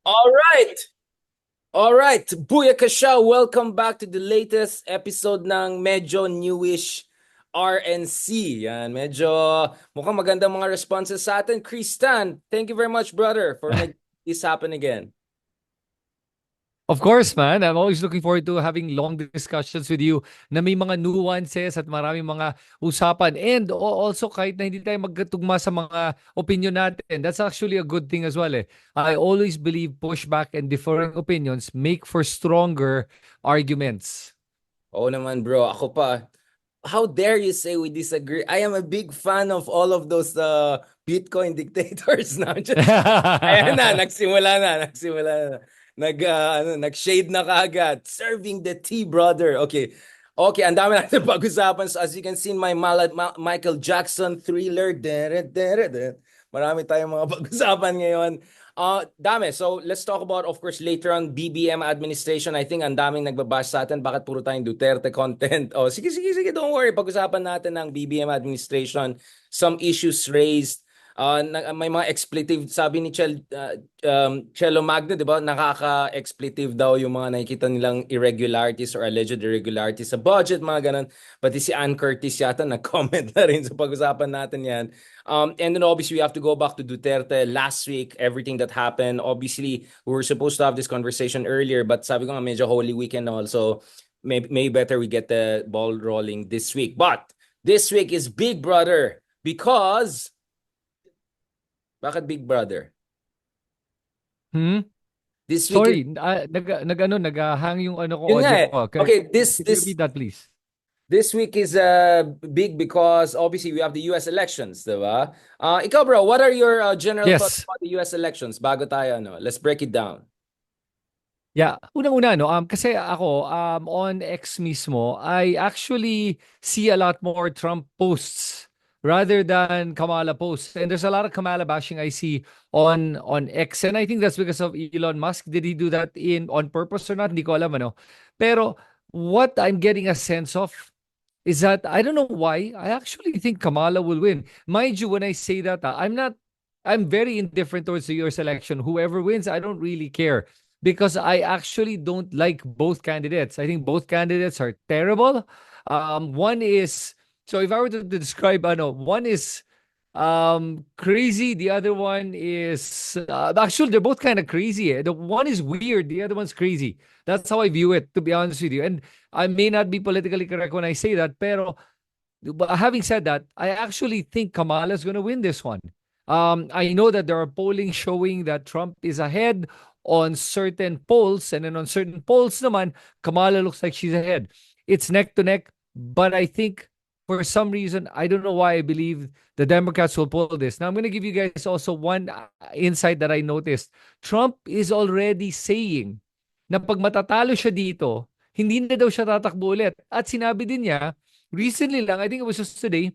All right. All right. Booyaka siya. Welcome back to the latest episode ng medyo newish RNC. Yan, medyo mukhang magandang mga responses sa atin. Kristan, thank you very much, brother, for making this happen again. Of course, man. I'm always looking forward to having long discussions with you na may mga nuances at maraming mga usapan. And also, kahit na hindi tayo magkatugma sa mga opinion natin, that's actually a good thing as well. I always believe pushback and differing opinions make for stronger arguments. Oo naman, bro. Ako pa. How dare you say we disagree? I am a big fan of all of those Bitcoin dictators now. Ayan na, nagsimula na. Nag-shade na kaagad. Serving the tea, brother. Okay. Okay, ang dami natin pag-usapan. So as you can see in my Michael Jackson thriller. Marami tayong mga pag-usapan ngayon. Dami. So let's talk about, of course, later on BBM administration. I think ang daming nagbabash sa atin. Bakit puro tayong Duterte content? Oh, sige. Don't worry. Pag-usapan natin ng BBM administration. Some issues raised. May mga expletive, sabi ni Chelo Magno, di ba? Nakaka-expletive daw yung mga nakikita nilang irregularities or alleged irregularities sa budget, mga ganun. Pati si Ann Curtis yata nag-comment na rin sa pag-usapan natin yan. And then obviously we have to go back to Duterte last week, everything that happened. Obviously, we were supposed to have this conversation earlier, but sabi ko nga medyo Holy Weekend also. May better we get the ball rolling this week. But this week is big, brother, because bakit Big Brother? Hmm? This week is Sorry, naghang yung ano ko yun nga audio eh. ko. Okay, Can you repeat that, please? this week is big because obviously we have the US elections, 'di ba? Ikaw bro, what are your general thoughts Yes. about the US elections bago tayo no? Let's break it down. Yeah, unang-una no, kasi ako on X mismo, I actually see a lot more Trump posts rather than Kamala posts. And there's a lot of Kamala bashing I see on X, and I think that's because of Elon Musk. Did he do that in on purpose or not? Hindi ko alam ano. Pero what I'm getting a sense of is that I don't know why I actually think Kamala will win. Mind you, when I say that, I'm very indifferent towards the US election. Whoever wins, I don't really care because I actually don't like both candidates. I think both candidates are terrible. One is, so if I were to describe, I know one is crazy, the other one is actually they're both kind of crazy. The one is weird, the other one's crazy. That's how I view it, to be honest with you. And I may not be politically correct when I say that, pero but having said that, I actually think Kamala is going to win this one. I know that there are polling showing that Trump is ahead on certain polls, and then on certain polls naman, Kamala looks like she's ahead. It's neck to neck, but I think for some reason, I don't know why I believe the Democrats will pull this. Now, I'm going to give you guys also one insight that I noticed. Trump is already saying na pag matatalo siya dito, hindi na daw siya tatakbo ulit. At sinabi din niya, recently lang, I think it was just today,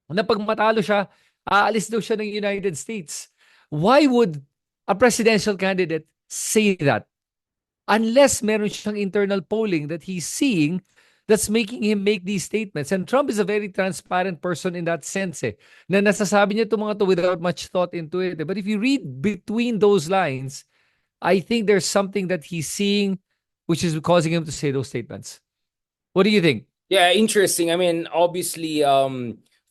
na pag matalo siya, aalis daw siya ng United States. Why would a presidential candidate say that? Unless meron siyang internal polling that he's seeing that's making him make these statements. And Trump is a very transparent person in that sense na nasasabi niya itong mga to without much thought into it. But if you read between those lines, I think there's something that he's seeing which is causing him to say those statements. What do you think? Yeah, interesting. I mean, obviously,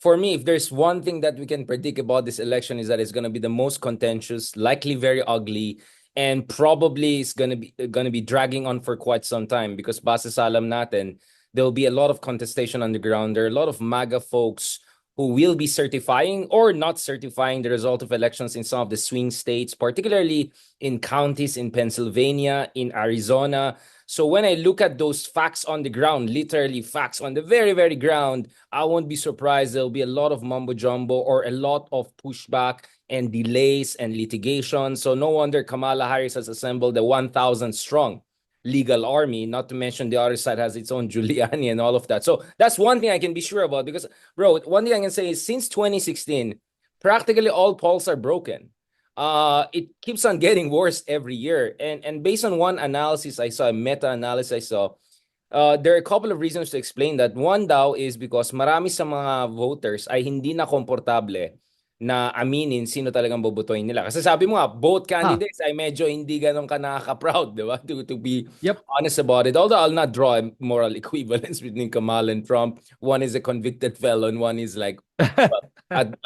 for me, if there's one thing that we can predict about this election is that it's going to be the most contentious, likely very ugly, and probably it's going to be dragging on for quite some time because base sa alam natin, there will be a lot of contestation on the ground. There are a lot of MAGA folks who will be certifying or not certifying the result of elections in some of the swing states, particularly in counties in Pennsylvania, in Arizona. So when I look at those facts on the ground, literally facts on the very, very ground, I won't be surprised there'll be a lot of mumbo jumbo or a lot of pushback and delays and litigation. So no wonder Kamala Harris has assembled a 1,000 strong legal army, not to mention the other side has its own Giuliani and all of that. So that's one thing I can be sure about because, bro, one thing I can say is since 2016, practically all polls are broken. It keeps on getting worse every year. And based on one analysis I saw, a meta-analysis I saw, there are a couple of reasons to explain that. One daw is because marami sa mga voters ay hindi na komportable na aminin sino talagang bobotohin nila. Kasi sabi mo nga, both Ah, candidates ay medyo hindi ganun ka nakaka-proud, di ba? To be yep. honest about it. Although I'll not draw a moral equivalence between Kamala and Trump. One is a convicted felon, one is like,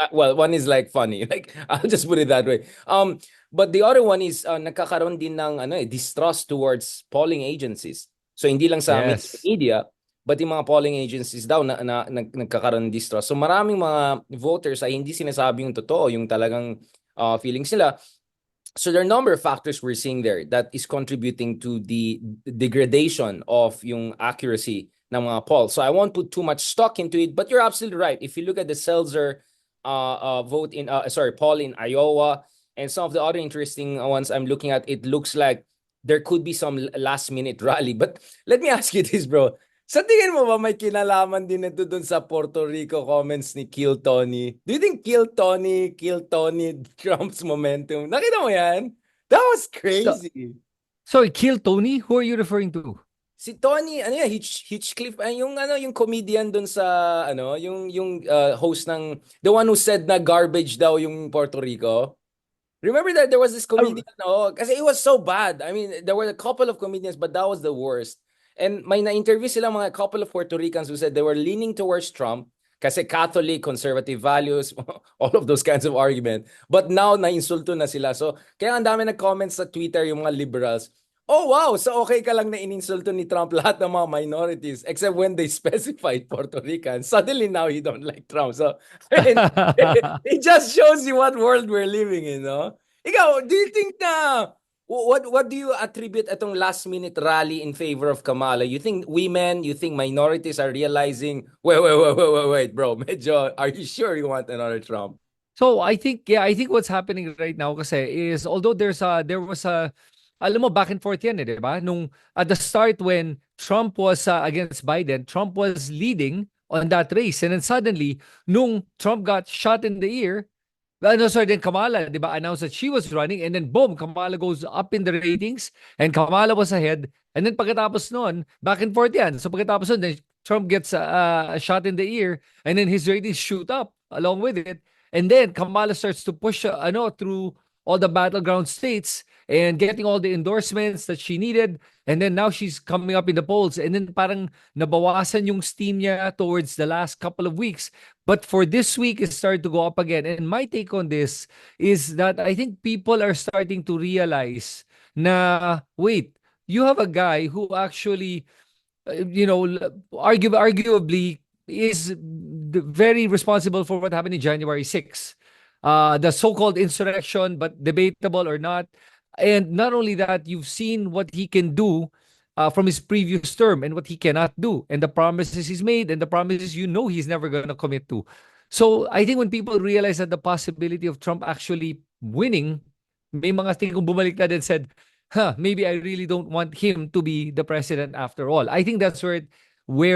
one is like funny. Like, I'll just put it that way. But the other one is nagkakaroon din ng distrust towards polling agencies. So hindi lang sa mainstream Yes. media, but yung mga polling agencies daw nagkakaroon ng distrust. So maraming mga voters ay hindi sinasabi yung totoo, yung talagang feelings nila. So there are a number of factors we're seeing there that is contributing to the degradation of yung accuracy ng mga polls. So I won't put too much stock into it, but you're absolutely right. If you look at the Seltzer poll in Iowa and some of the other interesting ones I'm looking at, it looks like there could be some last minute rally. But let me ask you this, bro. Sa tingin mo ba may kinalaman din ito dun sa Puerto Rico comments ni Kill Tony? Do you think Kill Tony Trump's momentum? Nakita mo yan? That was So, crazy. sorry, Kill Tony? Who are you referring to? Si Tony, ano yan, Hitchcliff, yung comedian dun sa, host ng, the one who said na garbage daw yung Puerto Rico. Remember that there was this Uh, comedian, kasi it was so bad. I mean, there were a couple of comedians, but that was the worst. And may na-interview silang mga couple of Puerto Ricans who said they were leaning towards Trump kasi Catholic, conservative values, all of those kinds of argument. But now, na-insulto na sila. So, kaya ang dami nag-comments sa Twitter yung mga liberals. Oh, wow! So, okay ka lang na ininsulto ni Trump lahat ng mga minorities except when they specified Puerto Ricans. Suddenly, now you don't like Trump. So, I mean, it just shows you what world we're living in, no? Ikaw, do you think na what do you attribute itong last minute rally in favor of Kamala? You think women, you think minorities are realizing, wait, bro, medyo, are you sure you want another Trump? So I think, yeah, I think what's happening right now kasi is, although there was a, alam mo, back and forth yan, di ba? Nung at the start when Trump was against Biden, Trump was leading on that race. And then suddenly, nung Trump got shot in the ear, no, sorry, then Kamala, di ba, announced that she was running, and then boom, Kamala goes up in the ratings, and Kamala was ahead. And then pagkatapos noon, back and forth yan. So pagkatapos noon, then Trump gets a shot in the ear, and then his ratings shoot up along with it. And then Kamala starts to push through all the battleground states and getting all the endorsements that she needed. And then now she's coming up in the polls. And then parang nabawasan yung steam niya towards the last couple of weeks. But for this week, it started to go up again. And my take on this is that I think people are starting to realize na, wait, you have a guy who actually arguably is very responsible for what happened in January 6th. The so-called insurrection, but debatable or not. And not only that, you've seen what he can do from his previous term and what he cannot do, and the promises he's made and the promises he's never going to commit to. So I think when people realize that the possibility of Trump actually winning, may mga tingkong bumaliktad and said, maybe I really don't want him to be the president after all. I think that's where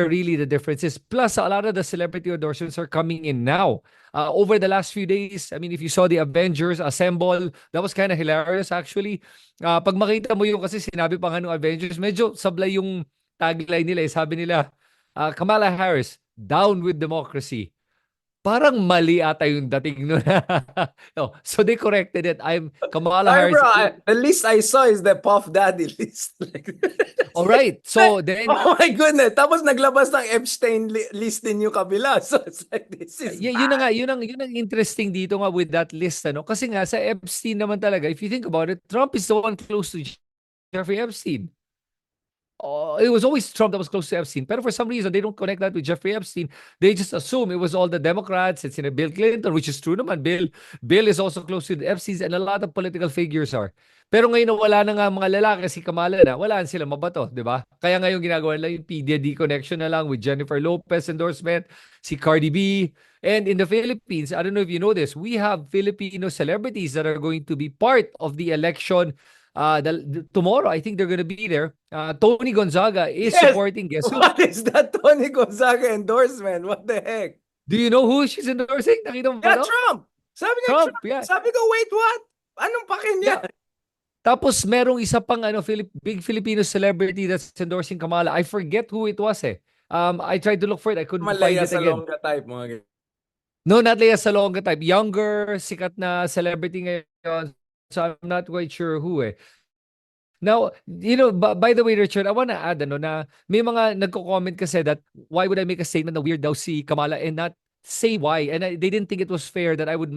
really the difference is. Plus, a lot of the celebrity endorsements are coming in now. Over the last few days, I mean, if you saw the Avengers assemble, that was kind of hilarious actually. Pag makita mo yung, kasi sinabi pa nga ng Avengers, medyo sablay yung tagline nila. Sabi nila, Kamala Harris, down with democracy. Parang mali ata yung dating nun. No, so they corrected it. I'm Kamala Sorry, bro. Harris. The list I saw is the Puff Daddy list. All right. So then, Oh my goodness. Tapos naglabas ng Epstein list din yung kabila. So it's like, this is yun na bad. nga, yun ang interesting dito nga with that list, ano? Kasi nga, sa Epstein naman talaga, if you think about it, Trump is the one close to Jeffrey Epstein. It was always Trump that was close to Epstein. But for some reason, they don't connect that with Jeffrey Epstein. They just assume it was all the Democrats. It's in Bill Clinton, which is true naman. Bill is also close to the Epsteins, and a lot of political figures are. Pero ngayon na wala na nga mga lalaki, si Kamala na, wala na sila mabato, di ba? Kaya ngayon ginagawa nila yung PDD connection na lang with Jennifer Lopez endorsement, si Cardi B. And in the Philippines, I don't know if you know this, we have Filipino celebrities that are going to be part of the election tomorrow. I think they're going to be there. Tony Gonzaga is Yes. supporting. Guess who? What is that Tony Gonzaga endorsement? What the heck? Do you know who she's endorsing? Nakita mo ba Yeah, to? Trump. Sabi niya, Trump, Trump. yeah. Sabi ko, wait, what? Anong pakin niya? Yeah. Tapos merong isa pang big Filipino celebrity that's endorsing Kamala. I forget who it was eh. I tried to look for it. I couldn't find Malaya it again. Salonga type, mga ganyan. No, not Lea Salonga type. Younger, sikat na celebrity ngayon. So I'm not quite sure who eh. Now, by the way, Richard, I want to add na may mga nagko-comment kasi that why would I make a statement na weird daw si Kamala and not say why? And they didn't think it was fair that I would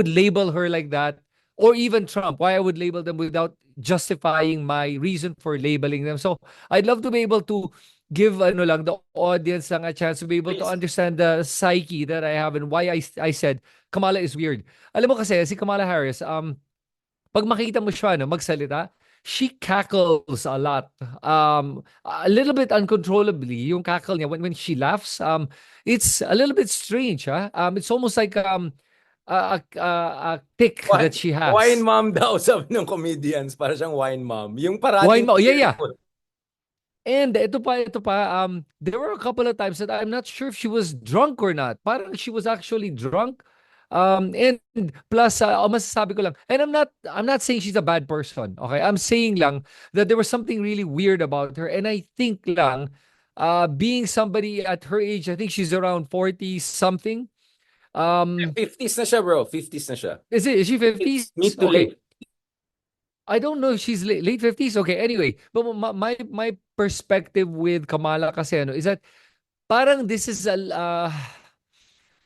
label her like that, or even Trump. Why I would label them without justifying my reason for labeling them. So I'd love to be able to give the audience lang a chance to be able to Please. understand the psyche that I have and why I said Kamala is weird. Alam mo kasi si Kamala Harris, pag makita mo siya magsalita, she cackles a lot. A little bit uncontrollably. Yung cackle niya when she laughs, it's a little bit strange, huh? It's almost like a tick that she Wine has. mom daw, sabi ng comedians. Para siyang wine mom. Yung Wine parating mo. Yeah, yeah. cheerful. And ito pa, there were a couple of times that I'm not sure if she was drunk or not. Parang she was actually drunk. And plus, masasabi ko lang, and I'm not saying she's a bad person, okay? I'm saying lang that there was something really weird about her. And I think lang, being somebody at her age, I think she's around 40 something. Um, 50s na siya, bro. 50s na siya. is she 50s? It's mid to Okay. late. I don't know if she's late 50s. Okay, anyway, but my perspective with Kamala kasi is that parang this is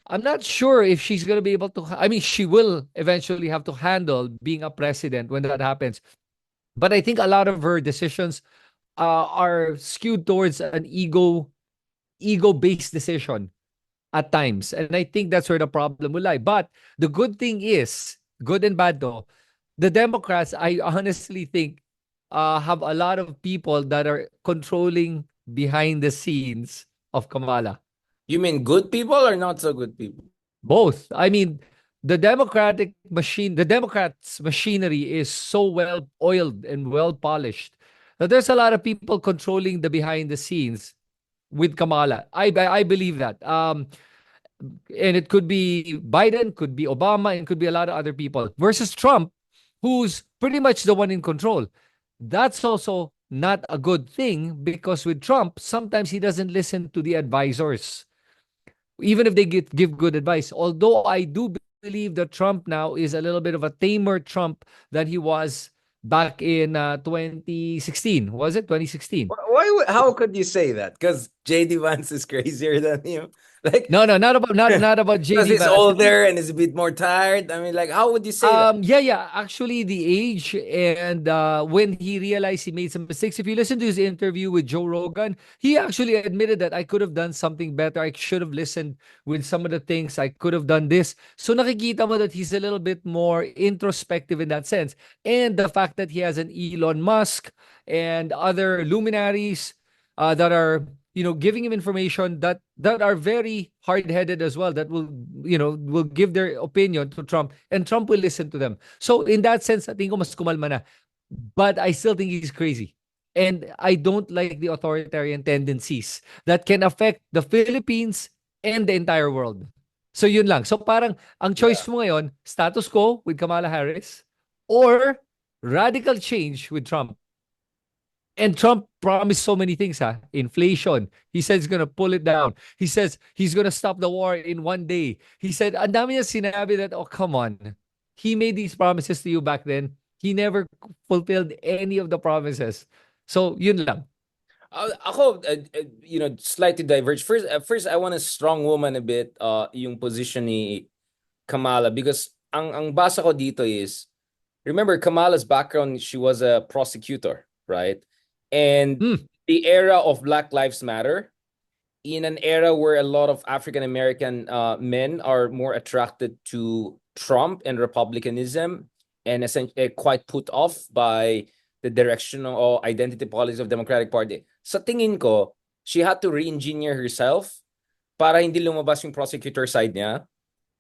I'm not sure if she's going to be able to I mean she will eventually have to handle being a president when that happens. But I think a lot of her decisions are skewed towards an ego based decision at times. And I think that's where the problem will lie. But the good thing is, good and bad though, the Democrats, I honestly think, have a lot of people that are controlling behind the scenes of Kamala. You mean good people or not so good people? Both. I mean, the Democrats' machinery is so well oiled and well polished that there's a lot of people controlling the behind the scenes with Kamala. I believe that. And it could be Biden, could be Obama, and could be a lot of other people versus Trump, who's pretty much the one in control. That's also not a good thing because with Trump, sometimes he doesn't listen to the advisors, even if they give good advice. Although I do believe that Trump now is a little bit of a tamer Trump than he was back in 2016. Was it 2016? How could you say that? Because JD Vance is crazier than you. Like, No, no, not about because JD he's Vance. older and is a bit more tired. I mean, like, how would you say that? Yeah. Actually, the age and when he realized he made some mistakes. If you listen to his interview with Joe Rogan, he actually admitted that I could have done something better. I should have listened with some of the things. I could have done this. So nakikita mo that he's a little bit more introspective in that sense. And the fact that he has an Elon Musk and other luminaries that are giving him information that are very hard-headed as well, that will give their opinion to Trump, and Trump will listen to them. So in that sense, I think ko mas kumalma na. But I still think he's crazy. And I don't like the authoritarian tendencies that can affect the Philippines and the entire world. So yun lang. So parang ang choice mo ngayon, status quo with Kamala Harris or radical change with Trump. And Trump promised so many things, Inflation. He said he's gonna pull it down. He says he's gonna stop the war in one day. He said, ang dami niya sinabi that, oh, come on. He made these promises to you back then. He never fulfilled any of the promises. So, yun lang. Ako, slightly diverge. First, I want to strong woman a bit yung position ni Kamala because ang basa ko dito is, remember Kamala's background, she was a prosecutor, right? And the era of Black Lives Matter, in an era where a lot of African American men are more attracted to Trump and republicanism and essentially quite put off by the direction or identity policies of Democratic Party. Sa tingin ko, she had to re-engineer herself para hindi lumabas yung prosecutor side niya.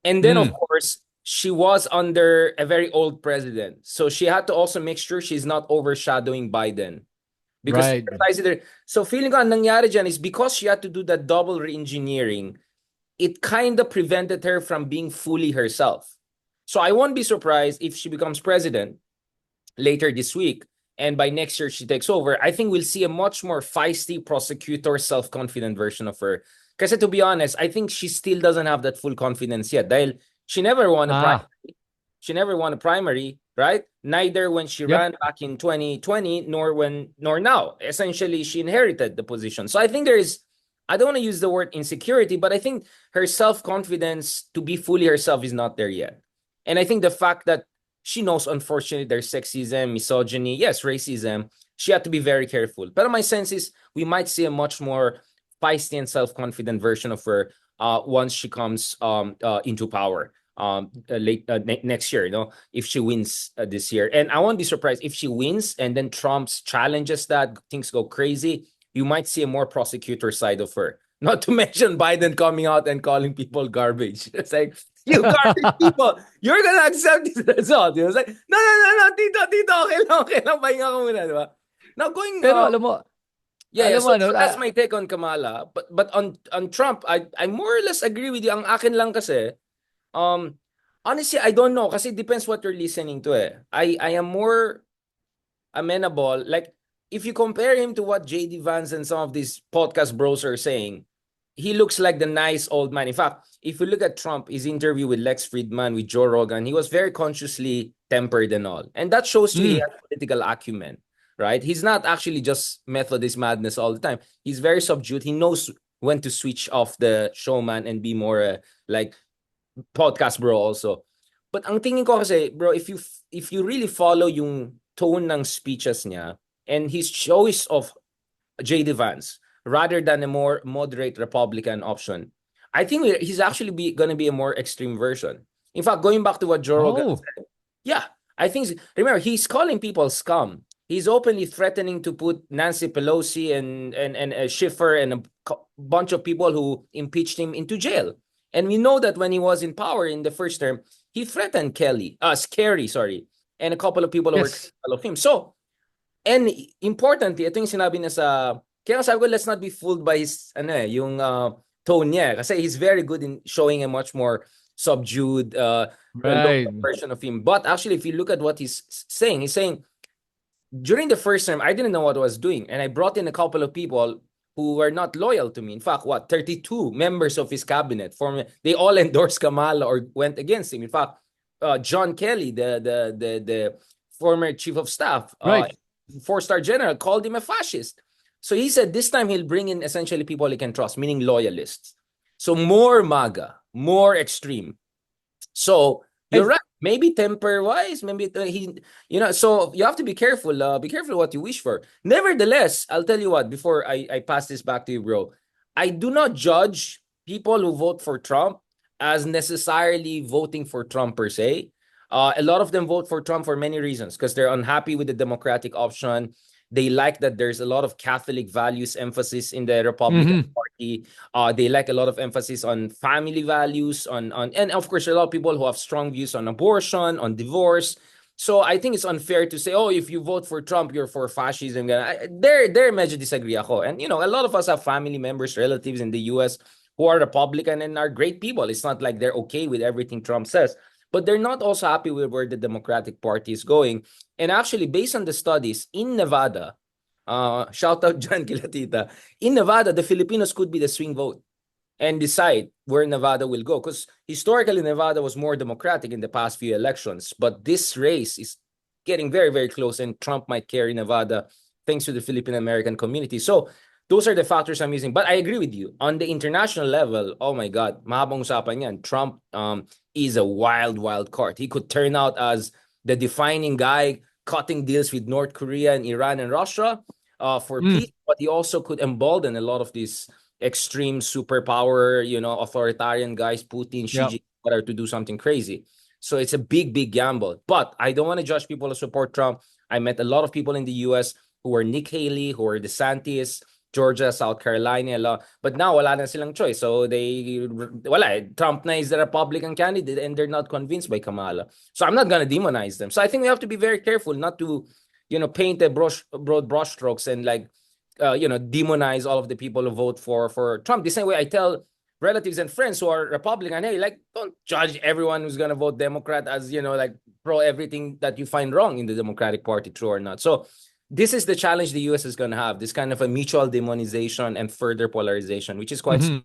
And then, of course, she was under a very old president. So she had to also make sure she's not overshadowing Biden. Because Right. so feeling ko ang nangyari dyan is because she had to do that double re-engineering, it kind of prevented her from being fully herself. So I won't be surprised if she becomes president later this week and by next year she takes over. I think we'll see a much more feisty prosecutor, self-confident version of her. Kasi to be honest, I think she still doesn't have that full confidence yet. Dahil she never won a Ah, primary. She never won a primary, right? Neither when she yep. ran back in 2020, nor now. Essentially, she inherited the position. So I think there is, I don't want to use the word insecurity, but I think her self-confidence to be fully herself is not there yet. And I think the fact that she knows, unfortunately, there's sexism, misogyny, yes, racism. She had to be very careful. But my sense is we might see a much more feisty and self-confident version of her once she comes into power late next year, if she wins this year. And I won't be surprised if she wins and then Trump's challenges that, things go crazy. You might see a more prosecutor side of her. Not to mention Biden coming out and calling people garbage. It's like, you garbage people, you're gonna accept this result. It's like, no, no, no, no, Tito, okay lang, pahinga ka muna, di ba? Now going, Pero yeah. alam mo So, ano, so that's my take on Kamala. But on Trump, I more or less agree with you. Ang akin lang kasi, um, honestly, I don't know kasi it depends what you're listening to. I am more amenable. Like if you compare him to what JD Vance and some of these podcast bros are saying, he looks like the nice old man. In fact, if you look at Trump, his interview with Lex Friedman, with Joe Rogan, he was very consciously tempered and all. And that shows you he mm, has political acumen, right? He's not actually just Methodist madness all the time. He's very subdued. He knows when to switch off the showman and be more like podcast bro also. But ang tingin ko kasi, bro, if you really follow yung tone ng speeches niya and his choice of J.D. Vance rather than a more moderate Republican option, I think he's actually going to be a more extreme version. In fact, going back to what Joe Rogan oh, said, yeah, I think, remember, he's calling people scum. He's openly threatening to put Nancy Pelosi and Schiffer and a bunch of people who impeached him into jail. And we know that when he was in power in the first term, he threatened Scary, sorry, and a couple of people who were yes. critical of him. So, and importantly, ito yung sinabi niya sa, kaya sabi ko, let's not be fooled by his, yung tone niya. Kasi he's very good in showing a much more subdued, Right. local version of him. But actually, if you look at what he's saying, during the first term, I didn't know what I was doing. And I brought in a couple of people who were not loyal to me. In fact, 32 members of his cabinet, they all endorsed Kamala or went against him. In fact, John Kelly, the former chief of staff, Right. four-star general, called him a fascist. So he said this time he'll bring in essentially people he can trust, meaning loyalists. So more MAGA, more extreme. So you're And right. Maybe temper wise, maybe so you have to be careful. Be careful what you wish for. Nevertheless, I'll tell you what, before I pass this back to you, bro, I do not judge people who vote for Trump as necessarily voting for Trump per se. A lot of them vote for Trump for many reasons because they're unhappy with the Democratic option. They like that there's a lot of Catholic values emphasis in the Republican mhm, Party. They like a lot of emphasis on family values, and of course, a lot of people who have strong views on abortion, on divorce. So I think it's unfair to say, oh, if you vote for Trump, you're for fascism. They're medyo disagree ako. And a lot of us have family members, relatives in the US who are Republican and are great people. It's not like they're okay with everything Trump says, but they're not also happy with where the Democratic Party is going. And actually, based on the studies in Nevada, shout out John Kilatita, in Nevada, the Filipinos could be the swing vote and decide where Nevada will go. Because historically, Nevada was more democratic in the past few elections. But this race is getting very, very close, and Trump might carry Nevada thanks to the Philippine American community. So those are the factors I'm using. But I agree with you. On the international level, oh my God, mahabang usapan yan. Trump is a wild, wild card. He could turn out as the defining guy cutting deals with North Korea and Iran and Russia for mm, peace, but he also could embolden a lot of these extreme superpower, authoritarian guys, Putin, Xi yeah. Jinping, to do something crazy. So it's a big, big gamble. But I don't want to judge people who support Trump. I met a lot of people in the US who were Nick Haley, who were DeSantis, Georgia, South Carolina, but now wala na silang choice. So Trump na is the Republican candidate and they're not convinced by Kamala. So I'm not going to demonize them. So I think we have to be very careful not to, paint a broad brushstrokes and demonize all of the people who vote for Trump. The same way I tell relatives and friends who are Republican, hey, don't judge everyone who's going to vote Democrat as, pro everything that you find wrong in the Democratic Party, true or not. So this is the challenge the US is going to have, this kind of a mutual demonization and further polarization, which is quite Mhm.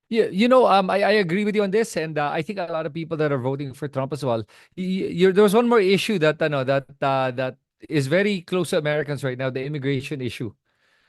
Yeah, I agree with you on this, and I think a lot of people that are voting for Trump as well. There was one more issue that that is very close to Americans right now, the immigration issue.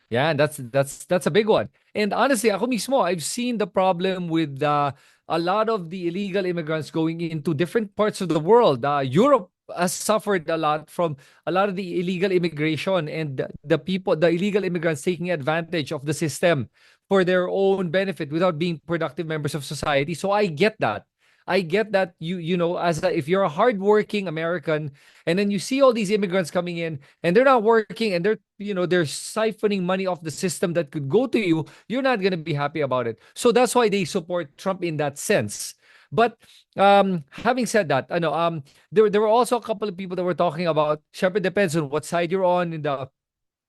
Yeah, and that's a big one. And honestly, ako mismo, I've seen the problem with a lot of the illegal immigrants going into different parts of the world. Europe has suffered a lot from a lot of the illegal immigration and the illegal immigrants taking advantage of the system for their own benefit without being productive members of society. So I get that. I get that if you're a hardworking American and then you see all these immigrants coming in and they're not working and they're siphoning money off the system that could go to you, you're not going to be happy about it. So that's why they support Trump in that sense. But having said that, I know there were also a couple of people that were talking about. Sure, depends on what side you're on in the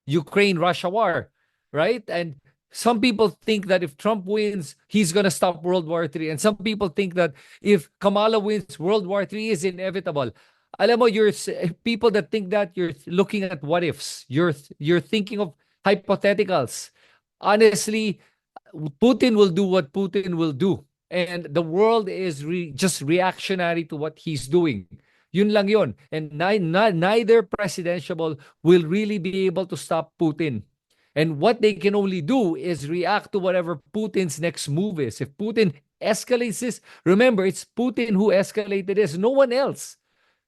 Ukraine Russia war, right? And some people think that if Trump wins, he's going to stop World War III. And some people think that if Kamala wins, World War III is inevitable. Alam mo, people that think that, you're looking at what ifs. You're thinking of hypotheticals. Honestly, Putin will do what Putin will do. And the world is just reactionary to what he's doing. Yun lang yun. And neither presidential will really be able to stop Putin. And what they can only do is react to whatever Putin's next move is. If Putin escalates this, remember, it's Putin who escalated this, no one else.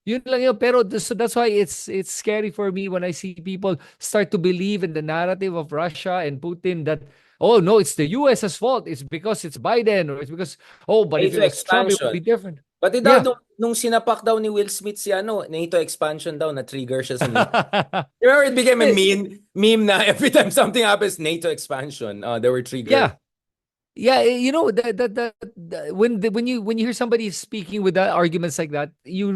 Yun lang yun. Pero so that's why it's scary for me when I see people start to believe in the narrative of Russia and Putin that, oh, no, it's the US's fault. It's because it's Biden, or it's because, oh, but if NATO it was Trump, it would be expansion. different. Pati daw Yeah. nung sinapak daw ni Will Smith si NATO expansion daw na trigger siya sa NATO. Remember it became a Eh, meme na every time something happens NATO expansion, they were triggered. yeah. Yeah, when you hear somebody speaking with that arguments like that, you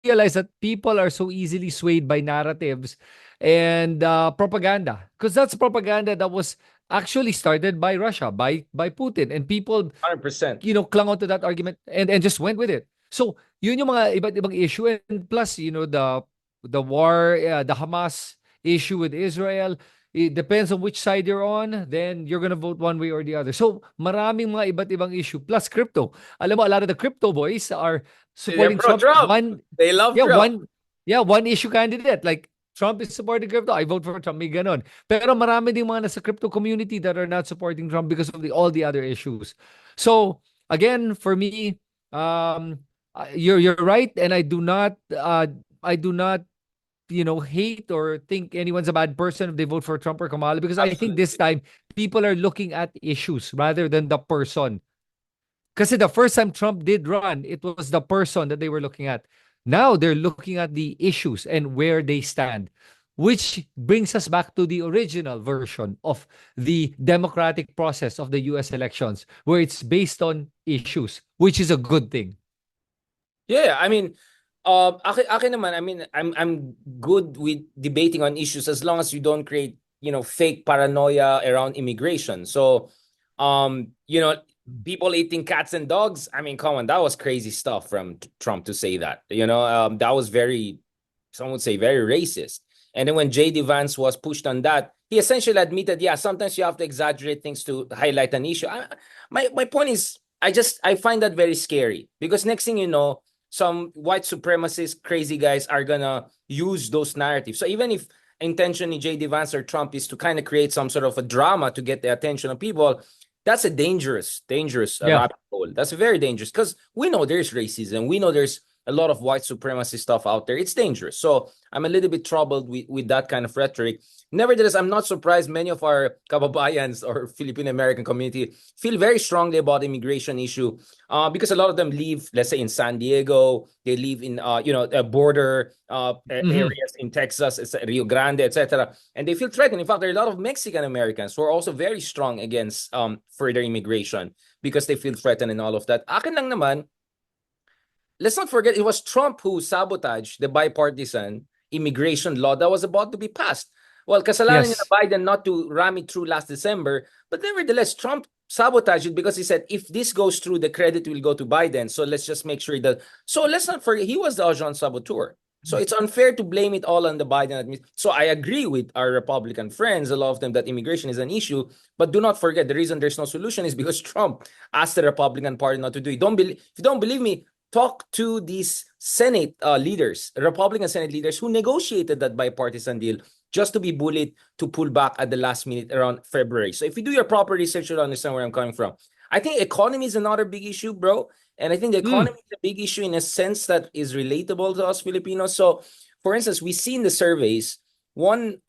realize that people are so easily swayed by narratives and propaganda, because that's propaganda that was actually started by Russia, by Putin, and people 100%. clung onto that argument and just went with it. So yun yung mga iba't ibang issue, and plus the war, the Hamas issue with Israel. It depends on which side you're on, then you're gonna vote one way or the other. So maraming mga iba't ibang issue, plus crypto. Alam mo, a lot of the crypto boys are They're supporting Trump. pro-Trump. They love Trump. One issue candidate, like Trump is supporting crypto, I vote for Trump, may ganon. Pero marami ding mga nasa crypto community that are not supporting Trump because of all the other issues. So again, for me, you're right, and I do not hate or think anyone's a bad person if they vote for Trump or Kamala, because I think this Absolutely. time people are looking at issues rather than the person. Because the first time Trump did run, it was the person that they were looking at. Now they're looking at the issues and where they stand, which brings us back to the original version of the democratic process of the US elections, where it's based on issues, which is a good thing. Yeah, I mean, akin naman, I mean, I'm good with debating on issues as long as you don't create, fake paranoia around immigration. So, people eating cats and dogs. I mean, come on, that was crazy stuff from Trump to say that. That was some would say very racist. And then when J.D. Vance was pushed on that, he essentially admitted, yeah, sometimes you have to exaggerate things to highlight an issue. My point is, I find that very scary, because next thing you know, some white supremacist crazy guys are gonna use those narratives. So even if intention in J.D. Vance or Trump is to kind of create some sort of a drama to get the attention of people, that's a dangerous Yeah. rabbit hole. That's very dangerous, because we know there's racism. We know there's a lot of white supremacy stuff out there. It's dangerous. So I'm a little bit troubled with that kind of rhetoric. Nevertheless, I'm not surprised many of our kababayans or Filipino American community feel very strongly about the immigration issue, because a lot of them live, let's say, in San Diego. They live in border areas in Texas, Rio Grande, etc. And they feel threatened. In fact, there are a lot of Mexican Americans who are also very strong against further immigration, because they feel threatened and all of that. Akin lang naman, let's not forget, it was Trump who sabotaged the bipartisan immigration law that was about to be passed. Well, kasalanan niya Yes. na Biden not to ram it through last December, but nevertheless, Trump sabotaged it, because he said, if this goes through, the credit will go to Biden. So let's just make sure that. So let's not forget, he was the agent saboteur. So it's unfair to blame it all on the Biden administration. So I agree with our Republican friends, a lot of them, that immigration is an issue. But do not forget, the reason there's no solution is because Trump asked the Republican Party not to do it. If you don't believe me, talk to these Senate leaders, Republican Senate leaders who negotiated that bipartisan deal just to be bullied to pull back at the last minute around February. So if you do your proper research, you'll understand where I'm coming from. I think economy is another big issue, bro. And I think the Mm. economy is a big issue in a sense that is relatable to us Filipinos. So, for instance, we see in the surveys, one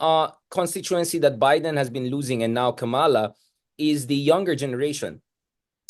constituency that Biden has been losing and now Kamala is the younger generation,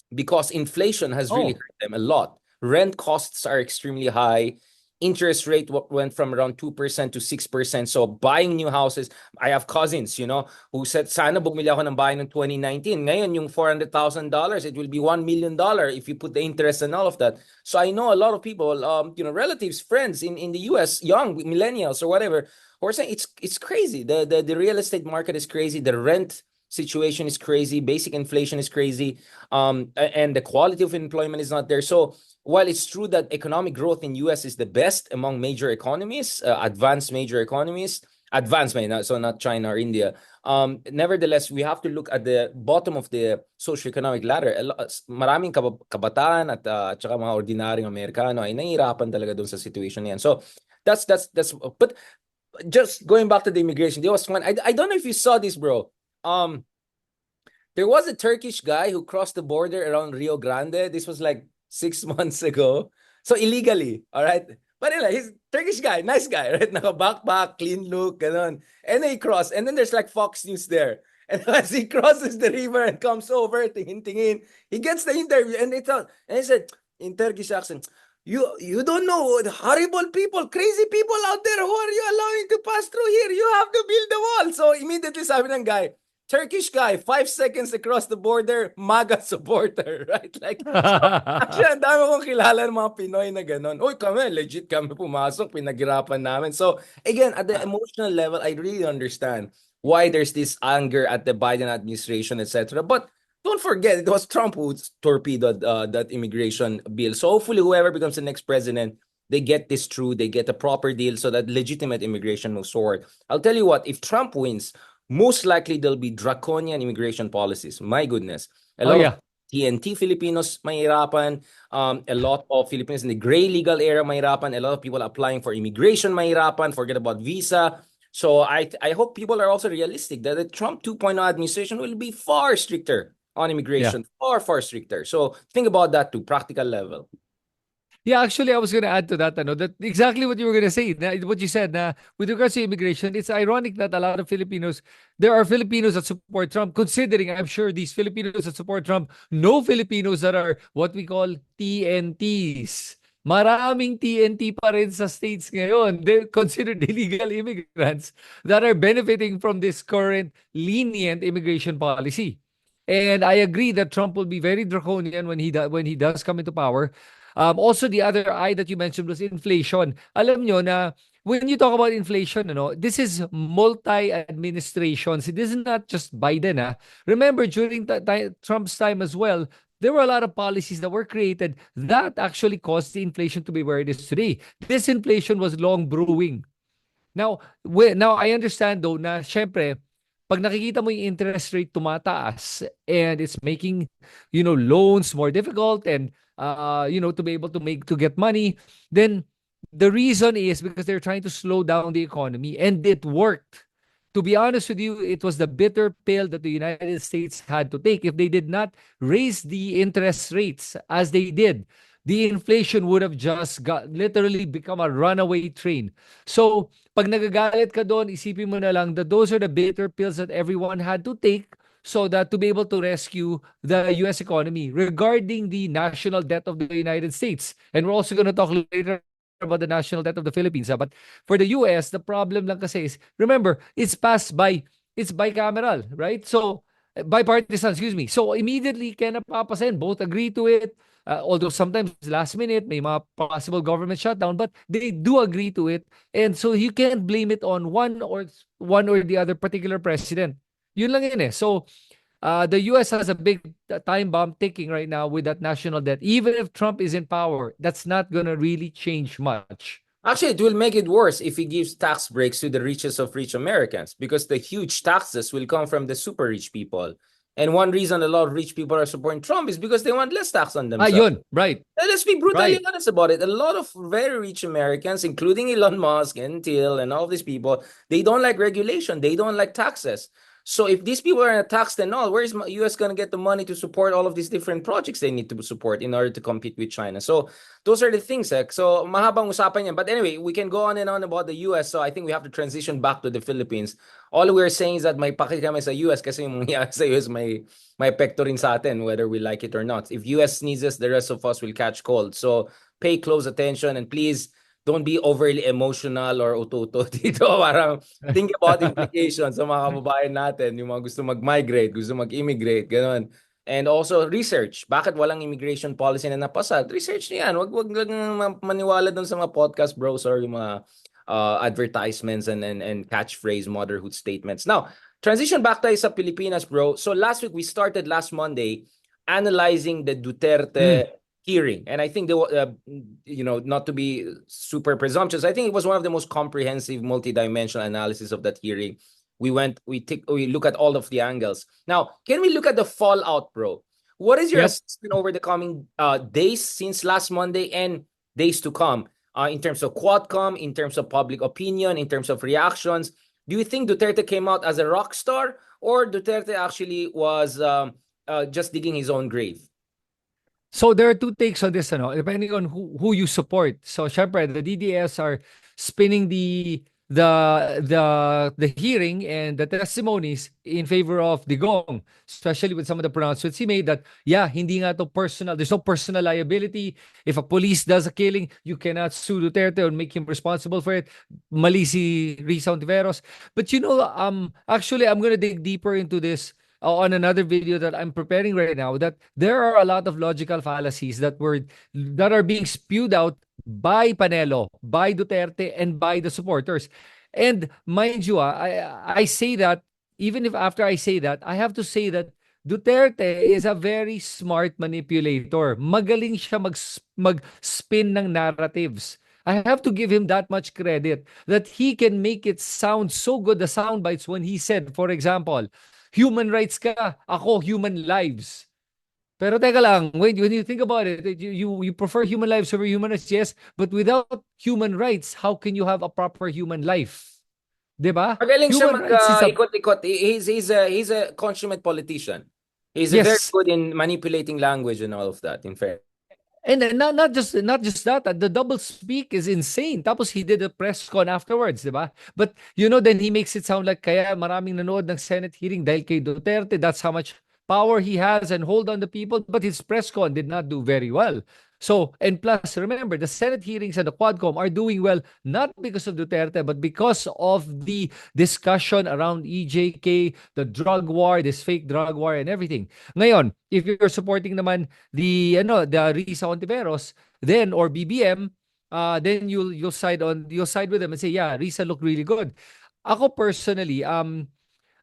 because inflation has really Oh. hurt them a lot. Rent costs are extremely high. Interest rate went from around 2% to 6%. So buying new houses, I have cousins, who said, sana bumili ako ng bahay ng 2019. Ngayon, yung $400,000, it will be $1 million if you put the interest and all of that. So I know a lot of people, relatives, friends in the US, young millennials or whatever, who are saying it's crazy. The real estate market is crazy. The rent situation is crazy. Basic inflation is crazy. And the quality of employment is not there. So while it's true that economic growth in US is the best among major economies, advanced major economies, advanced, so not China or India. Nevertheless, we have to look at the bottom of the socioeconomic ladder. Maraming kabataan at tsaka mga ordinaryong Amerikano ay nahihirapan talaga doon sa situation niyan. So that's but just going back to the immigration, there was one. I don't know if you saw this, bro. There was a Turkish guy who crossed the border around Rio Grande. This was like 6 months ago. So illegally, all right? But anyway, he's Turkish guy, nice guy, right? Naka-backpack, clean look, ganon. And then he crossed. And then there's like Fox News there. And as he crosses the river and comes over, tingin-tingin, he gets the interview. And he said, in Turkish accent, you don't know the horrible people, crazy people out there. Who are you allowing to pass through here? You have to build the wall. So immediately sabi ng guy, Turkish guy, 5 seconds across the border, MAGA supporter, right? Like, so, actually, ang dami kong kilala ng mga Pinoy na gano'n. Uy, kami, legit kami pumasok, pinaghirapan namin. So, again, at the emotional level, I really understand why there's this anger at the Biden administration, etc. But don't forget, it was Trump who torpedoed that immigration bill. So hopefully, whoever becomes the next president, they get this through, they get a proper deal so that legitimate immigration moves forward. I'll tell you what, if Trump wins, most likely there'll be draconian immigration policies. My goodness. A Oh, lot of yeah. TNT Filipinos mahirapan, a lot of Filipinos in the gray legal era mahirapan, a lot of people applying for immigration mahirapan, forget about visa. So I hope people are also realistic that the Trump 2.0 administration will be far stricter on Yeah. immigration, far stricter. So think about that too, practical level. Yeah, actually, I was going to add to that, that exactly what you were going to say, what you said, with regards to immigration, it's ironic that a lot of Filipinos, there are Filipinos that support Trump, considering I'm sure these Filipinos that support Trump, no Filipinos that are what we call TNTs. Maraming TNT pa rin sa states ngayon. They're considered illegal immigrants that are benefiting from this current lenient immigration policy. And I agree that Trump will be very draconian when he does come into power. Also, the other eye that you mentioned was inflation. Alam nyo na when you talk about inflation, this is multi-administrations. This is not just Biden. Remember, during Trump's time as well, there were a lot of policies that were created that actually caused the inflation to be where it is today. This inflation was long brewing. Now I understand though na syempre, pag nakikita mo yung interest rate tumataas and it's making, loans more difficult and, to be able to get money, then the reason is because they're trying to slow down the economy and it worked. To be honest with you, it was the bitter pill that the United States had to take. If they did not raise the interest rates as they did, the inflation would have just literally become a runaway train. So, pag nagagalit ka doon, isipin mo na lang that those are the bitter pills that everyone had to take so that to be able to rescue the US economy regarding the national debt of the United States. And we're also going to talk later about the national debt of the Philippines. But for the US, the problem lang kasi is, remember, it's bicameral, right? So, bipartisan, excuse me. So, immediately, kaya napapasin, both agree to it. Although sometimes last minute, may mga possible government shutdown, but they do agree to it. And so, you can't blame it on one or the other particular president. Yun lang yun eh. So, the US has a big time bomb ticking right now with that national debt. Even if Trump is in power, that's not gonna really change much. Actually, it will make it worse if he gives tax breaks to the richest of rich Americans because the huge taxes will come from the super rich people. And one reason a lot of rich people are supporting Trump is because they want less tax on Ah, themselves. yun. Right. And let's be brutally Right. honest about it. A lot of very rich Americans, including Elon Musk and Till and all of these people, they don't like regulation. They don't like taxes. So if these people are taxed and all, where is US going to get the money to support all of these different projects they need to support in order to compete with China? So those are the things. So mahabang usapan yan. But anyway, we can go on and on about the US. So I think we have to transition back to the Philippines. All we're saying is that may paki kami sa US kasi yung mangyayari sa US may epekto rin sa atin whether we like it or not. If US sneezes, the rest of us will catch cold. So pay close attention and please don't be overly emotional or uto-uto dito. Parang think about implications sa mga kababayan natin, yung mga gusto mag-migrate, gusto mag-immigrate, gano'n. And also research. Bakit walang immigration policy na napasa? Research niyo yan. Wag lang maniwala dun sa mga podcast bros or yung mga advertisements and catchphrase motherhood statements. Now, transition back tayo sa Pilipinas, bro. So last week, we started last Monday analyzing the Mm. Duterte hearing. And I think, not to be super presumptuous, I think it was one of the most comprehensive, multidimensional analysis of that hearing. We look at all of the angles. Now, can we look at the fallout, bro? What is your Yep. assessment over the coming days since last Monday and days to come? In terms of Quadcom, in terms of public opinion, in terms of reactions. Do you think Duterte came out as a rock star, or Duterte actually was just digging his own grave? So there are two takes on this, depending on who you support. So syempre, the DDS are spinning the hearing and the testimonies in favor of Digong, especially with some of the pronouncements he made that, yeah, hindi nga to personal. There's no personal liability. If a police does a killing, you cannot sue Duterte or make him responsible for it. Mali si Risa Ontiveros. But actually, I'm gonna dig deeper into this on another video that I'm preparing right now, that there are a lot of logical fallacies that are being spewed out by Panelo, by Duterte, and by the supporters. And mind you, I say that, even if after I say that, I have to say that Duterte is a very smart manipulator. Magaling siya mag-spin ng narratives. I have to give him that much credit that he can make it sound so good, the sound bites, when he said, for example, human rights ka, ako human lives. Pero teka lang, when you think about it, you prefer human lives over human rights, yes, but without human rights, how can you have a proper human life? 'Di ba? Magaling siya Human rights is a mag-ikot-ikot. He's a consummate politician. He's very yes. good in manipulating language and all of that, in fact. And not just that, the double speak is insane. Tapos he did a press con afterwards, 'di ba? But then he makes it sound like kaya maraming nanood ng Senate hearing dahil kay Duterte, that's how much power he has and hold on the people, but his press con did not do very well. So, and plus, remember, the Senate hearings and the Quadcom are doing well not because of Duterte, but because of the discussion around EJK, the drug war, this fake drug war, and everything. Ngayon, if you're supporting naman the Risa Ontiveros, then or BBM, then you'll side with them and say, yeah, Risa looked really good. Ako personally,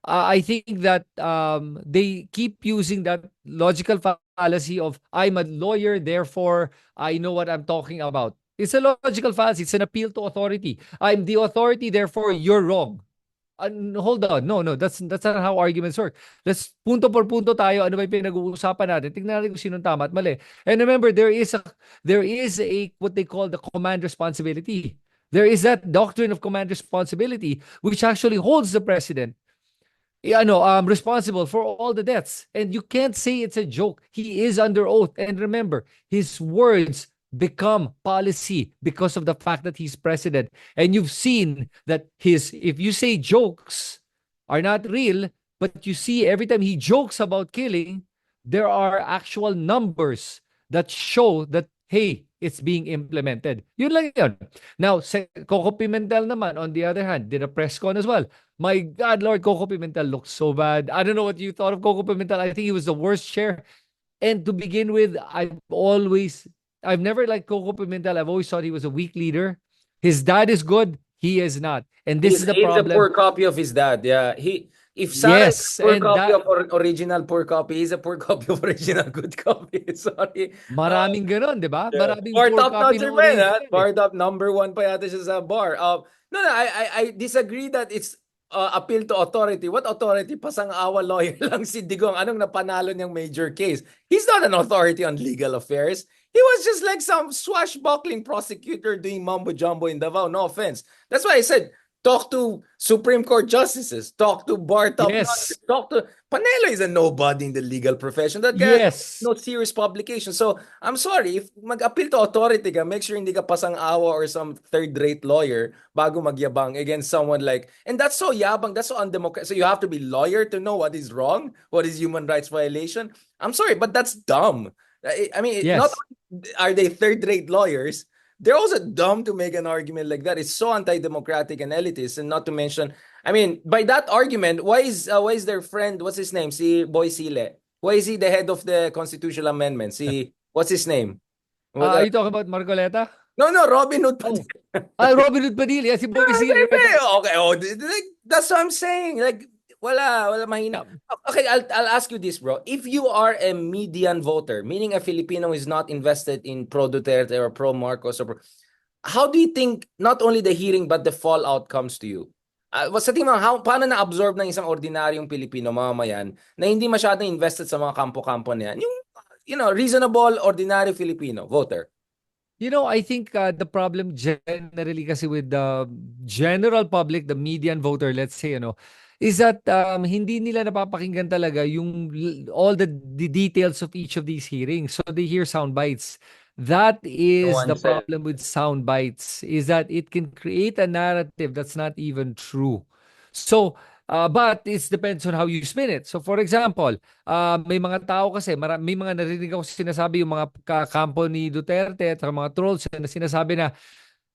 I think that they keep using that logical fallacy of I'm a lawyer, therefore I know what I'm talking about. It's a logical fallacy. It's an appeal to authority. I'm the authority, therefore you're wrong. Hold on. No, that's not how arguments work. Let's punto por punto tayo. Ano ba yung pinag-uusapan natin? Tingnan natin kung sinong tama at mali. And remember, there is a what they call the command responsibility. There is that doctrine of command responsibility, which actually holds the president responsible for all the deaths. And you can't say it's a joke. He is under oath. And remember, his words become policy because of the fact that he's president. And you've seen that if you say jokes are not real, but you see every time he jokes about killing, there are actual numbers that show that, hey, it's being implemented. Yun lang yun. Now, Coco Pimentel naman, on the other hand, did a press con as well. My God, Lord, Coco Pimentel looked so bad. I don't know what you thought of Coco Pimentel. I think he was the worst chair. And to begin with, I've never liked Coco Pimentel. I've always thought he was a weak leader. His dad is good. He is not. And this is the He's a problem. poor copy of his dad. Yeah, If Sarah is a Yes, poor and copy that of original poor copy, he's a poor copy of original good copy. Sorry. maraming gano'n, 'di ba? Yeah. Maraming Bar poor top copy notcher ng pa yun, ha? original, eh. Bar top number one pa yata siya sa bar. No, no, I disagree that it's appeal to authority. What authority? Pasang-awa lawyer lang si Digong. Anong napanalo niyang major case? He's not an authority on legal affairs. He was just like some swashbuckling prosecutor doing mumbo-jumbo in Davao. No offense. That's why I said, talk to Supreme Court justices. Talk to bar top Yes. notchers. Talk to... Panelo is a nobody in the legal profession. That guy has Yes. no serious publication. So, I'm sorry, if mag-appeal to authority ka, make sure hindi ka pasang-awa or some third-rate lawyer bago magyabang against someone like, and that's so yabang, that's so undemocratic. So you have to be lawyer to know what is wrong, what is human rights violation. I'm sorry, but that's dumb. I mean, not Yes. only are they third-rate lawyers, they're also dumb to make an argument like that. It's so anti-democratic and elitist, and not to mention, I mean, by that argument, why is their friend, what's his name, si Boy Sile? Why is he the head of the constitutional amendment? Si, what's his name? What, Are you talking about Marcoleta? no, no, Robin Hood Oh, Padilla. Robin Hood Padilla, si Boy Silly, right? Okay, oh, like, that's what I'm saying. Like, wala mahina. Yeah. Okay, I'll ask you this, bro. If you are a median voter, meaning a Filipino who is not invested in pro Duterte or pro Marcos, or how do you think not only the hearing but the fallout comes to you? Sa tingin mo, paano na-absorb ng isang ordinaryong Pilipino mamamayan na hindi masyadong invested sa mga kampo-kampo na yan? Yung, reasonable, ordinary Filipino voter. I think the problem generally kasi with the general public, the median voter, let's say, is that hindi nila napapakinggan talaga yung all the details of each of these hearings. So they hear sound bites. That is the Nuances. problem with sound bites, is that it can create a narrative that's not even true. So, but it depends on how you spin it. So for example, may mga tao kasi, may mga narinig ako sinasabi yung mga kakampo ni Duterte at mga trolls na sinasabi na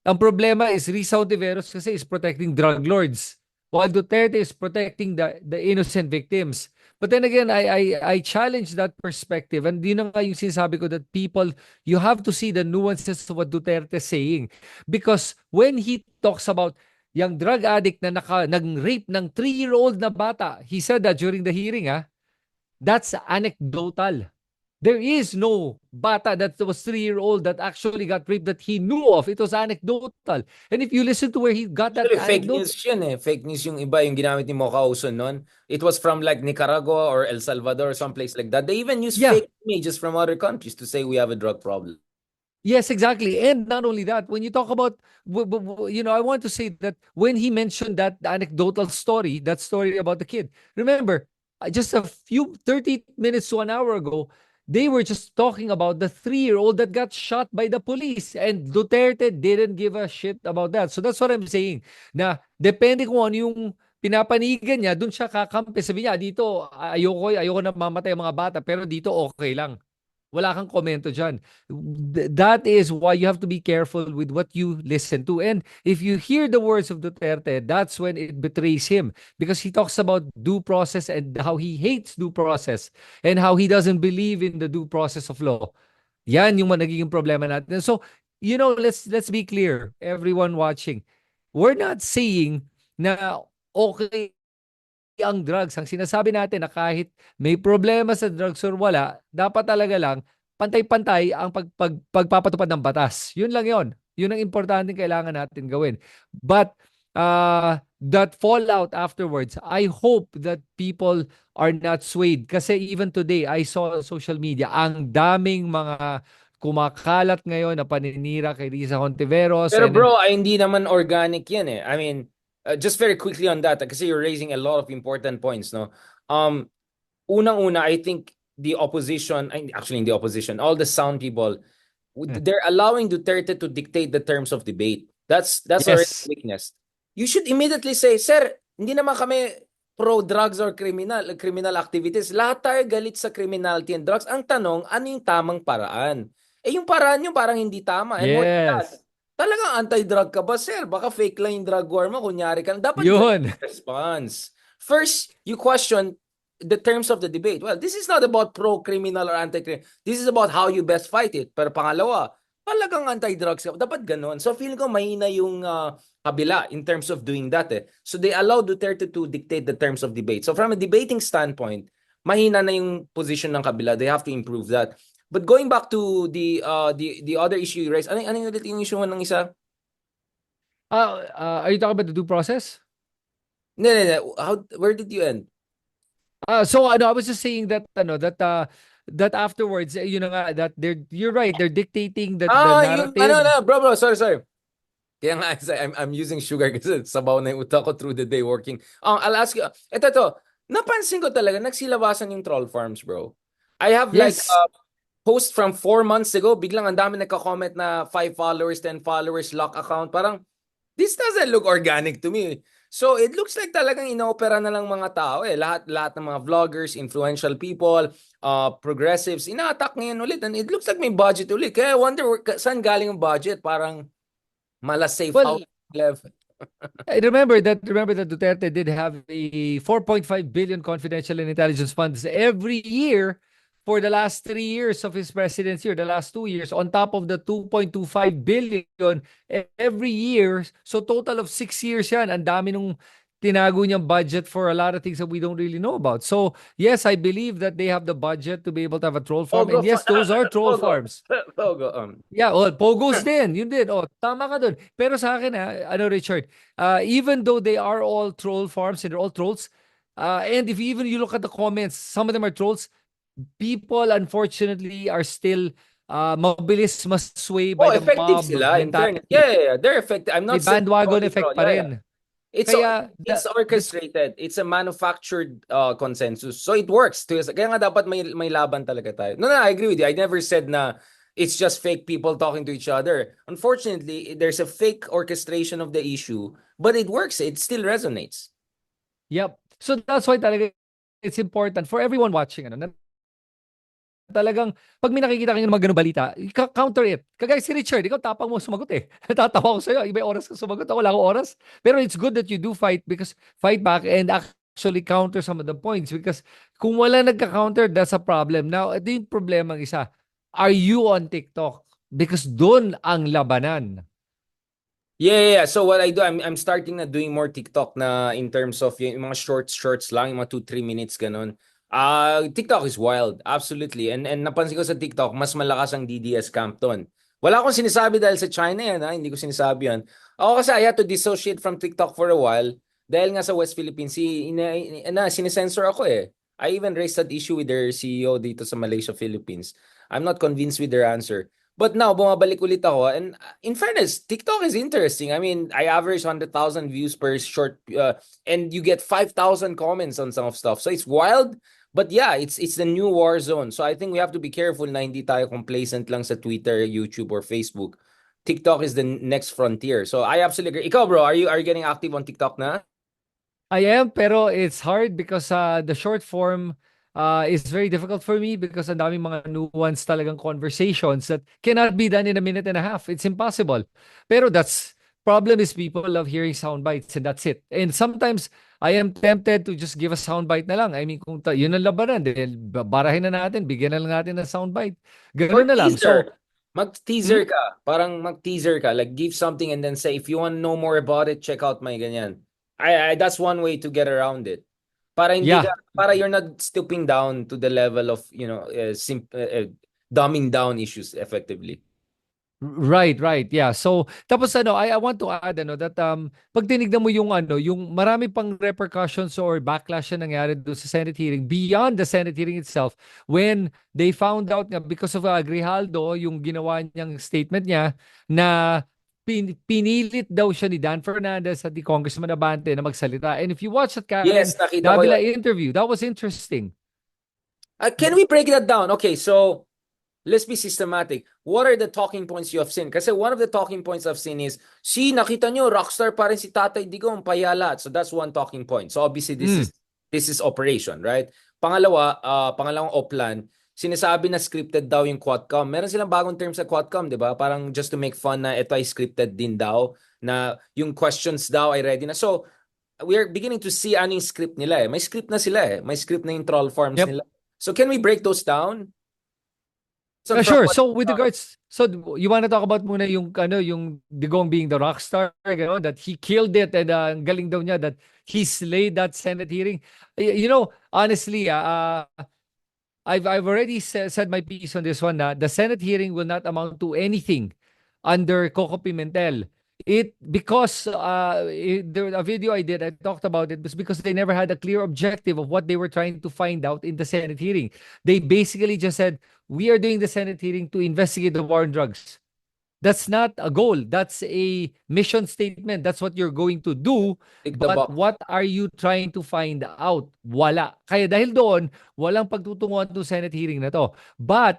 ang problema is Rizal Tiveros kasi is protecting drug lords while Duterte is protecting the innocent victims. But then again, I challenge that perspective, and yun na nga yung sinasabi ko, that people, you have to see the nuances of what Duterte is saying. Because when he talks about yung drug addict na nag-rape ng 3-year-old na bata, he said that during the hearing, that's anecdotal. There is no bata that was 3-year-old that actually got raped that he knew of. It was anecdotal. And if you listen to where he got that Actually, fake anecdote, news yun eh. Fake news yung iba, yung ginamit ni Mocha Uson nun. It was from like Nicaragua or El Salvador or someplace like that. They even use yeah, fake images from other countries to say we have a drug problem. yes, exactly. And not only that, when you talk about, I want to say that when he mentioned that anecdotal story, that story about the kid, remember, just a few 30 minutes to an hour ago, they were just talking about the 3-year-old that got shot by the police. And Duterte didn't give a shit about that. So that's what I'm saying. Na depende kung ano yung pinapanigan niya, dun siya kakampi. Sabi niya, dito, ayoko na mamatay ang mga bata, pero dito okay lang. Wala kang komento dyan. That is why you have to be careful with what you listen to. And if you hear the words of Duterte, that's when it betrays him, because he talks about due process and how he hates due process and how he doesn't believe in the due process of law. Yan yung nagiging problema natin. So, let's be clear, everyone watching. We're not saying na okay ang drugs. Ang sinasabi natin na kahit may problema sa drugs or wala, dapat talaga lang pantay-pantay ang pagpapatupad ng batas. Yun lang yun. Yun ang importante kailangan natin gawin. But that fallout afterwards, I hope that people are not swayed. Kasi even today, I saw on social media, ang daming mga kumakalat ngayon na paninira kay Risa Hontiveros. Pero And then, bro, ay hindi naman organic yan eh. I mean, just very quickly on that, kasi you're raising a lot of important points, no? Unang-una, I think the opposition, actually the opposition, all the sound people, they're allowing Duterte to dictate the terms of debate. That's already yes, weakness. You should immediately say, Sir, hindi naman kami pro drugs or criminal activities. Lahat tayo galit sa criminality and drugs. Ang tanong, ano yung tamang paraan? Yung paraan nyo parang hindi tama. And more than that, yes, talagang anti-drug ka ba, sir? Baka fake lang yung drug war mo. Kunyari ka. Dapat ganun yun. yung response. First, you question the terms of the debate. Well, this is not about pro-criminal or anti-criminal. This is about how you best fight it. Pero pangalawa, talagang anti-drugs ka. Dapat ganun. So feeling ko mahina yung kabila in terms of doing that eh. So they allow Duterte to dictate the terms of debate. So from a debating standpoint, mahina na yung position ng kabila. They have to improve that. But going back to the other issue you raised, ano yung ulit yung issue mo ng isa? Are you talking about the due process? No. Where did you end? So I was just saying that that afterwards, you know nga, that you're right, they're dictating the Yung narrative. bro, sorry. Kaya nga, I'm using sugar kasi sabaw na yung utak ko through the day working. I'll ask you, ito, napansin ko talaga, nagsilabasan yung troll farms, bro. I have like Yes. post from 4 months ago, biglang ang dami nagka-comment na 5 followers, 10 followers, lock account. Parang, this doesn't look organic to me. So, it looks like talagang inoopera na lang mga tao eh. Lahat ng mga vloggers, influential people, progressives, ina-attack ngayon ulit. And it looks like may budget ulit. Kaya I wonder saan galing yung budget. Parang mala safe Well, house left. I remember that Duterte did have a 4.5 billion confidential and intelligence funds every year for the last 3 years of his presidency, or the last 2 years, on top of the 2.25 billion every year. So total of 6 years yan. Ang dami nung tinago niyang budget for a lot of things that we don't really know about. So yes, I believe that they have the budget to be able to have a troll farm. Pogo, And yes, those are troll Pogo, farms. Pogo. Yeah, well, Pogos din. Yun din. Oh, tama ka dun. Pero sa akin, Richard, even though they are all troll farms and they're all trolls, and if even you look at the comments, some of them are trolls, people unfortunately are still mabilis masway by Oh, the effective mob sila in fairness. mentality. Yeah. They're effective. I'm May not saying bandwagon totally effect troll. pa Yeah. rin. It's Kaya, it's orchestrated. It's a manufactured consensus. So it works. Kaya nga dapat may laban talaga tayo. No, I agree with you. I never said na it's just fake people talking to each other. Unfortunately, there's a fake orchestration of the issue, but it works. It still resonates. yep. So that's why talaga it's important for everyone watching, na talagang pag may nakikita kang mga ganung balita, counter it. Kagaya si Richard, ikaw tapang mo sumagot eh. Natatawa ko sa'yo. Iba yung oras ka sumagot. Ako wala akong oras. Pero it's good that you do fight back and actually counter some of the points, because kung wala nagka-counter, that's a problem. Now, ito yung problema ng isa. Are you on TikTok? Because doon ang labanan. Yeah. So what I do, I'm starting na doing more TikTok na in terms of yung mga shorts lang, yung mga 2-3 minutes ganun. TikTok is wild, absolutely. And napansin ko sa TikTok, mas malakas ang DDS camp doon. Wala akong sinasabi dahil sa China yan, ha? Hindi ko sinasabi yan. Ako kasi I had to dissociate from TikTok for a while dahil nga sa West Philippines, sinisensor ako eh. I even raised that issue with their CEO dito sa Malaysia, Philippines. I'm not convinced with their answer. But now, bumabalik ulit ako. And in fairness, TikTok is interesting. I mean, I average 100,000 views per short, and you get 5,000 comments on some of stuff. So it's wild. But yeah, it's the new war zone. So I think we have to be careful na hindi tayo complacent lang sa Twitter, YouTube, or Facebook. TikTok is the next frontier. So I absolutely agree. Ikaw, bro, are you getting active on TikTok na? I am, pero it's hard because the short form is very difficult for me, because ang daming mga nuanced talagang conversations that cannot be done in a minute and a half. It's impossible. Pero that's problem is people love hearing sound bites, and that's it. And sometimes I am tempted to just give a sound bite na lang. I mean, kung yun ang labanan, then barahin na natin, bigyan na lang natin ng sound bite. Or Ganun na lang. So, teaser. Mag-teaser hmm? ka. Parang mag-teaser ka. Like, give something and then say, if you want to know more about it, check out my ganyan. That's one way to get around it. Yeah. Para you're not stooping down to the level of, dumbing down issues effectively. Right. Yeah. So, tapos I want to add that pag tinignan mo yung marami pang repercussions or backlash na nangyari doon sa Senate hearing, beyond the Senate hearing itself, when they found out nga because of Grijaldo, yung ginawa niyang statement niya na pinilit daw siya ni Dan Fernandez at ni Congressman Abante na magsalita. And if you watch that Karen Yes, nakita ko Davila yun. interview, that was interesting. Can we break that down? Okay, so let's be systematic. What are the talking points you have seen? Kasi one of the talking points I've seen is, nakita nyo, rockstar pa rin si Tatay Digong, payala. So that's one talking point. So obviously Mm. this is operation, right? Pangalawa, pangalawang oplan, sinasabi na scripted daw yung Quadcom. Meron silang bagong term sa Quadcom, di ba? Parang just to make fun na ito ay scripted din daw, na yung questions daw ay ready na. So we are beginning to see ano yung script nila eh. May script na sila eh. May script na yung troll farms Yep. nila. So can we break those down? So from Sure. what So with regards, so you want to talk about muna yung ano, yung Digong being the rock star, gano'n, that he killed it and ang galing daw niya that he slayed that Senate hearing. You know, honestly, I've already said my piece on this one na the Senate hearing will not amount to anything under Coco Pimentel. A video I did, I talked about it, was because they never had a clear objective of what they were trying to find out in the Senate hearing. They basically just said, we are doing the Senate hearing to investigate the war on drugs. That's not a goal. That's a mission statement. That's what you're going to do. tick the But box. what are you trying to find out? Wala. Kaya dahil doon, walang pagtutunguhan to Senate hearing na to. But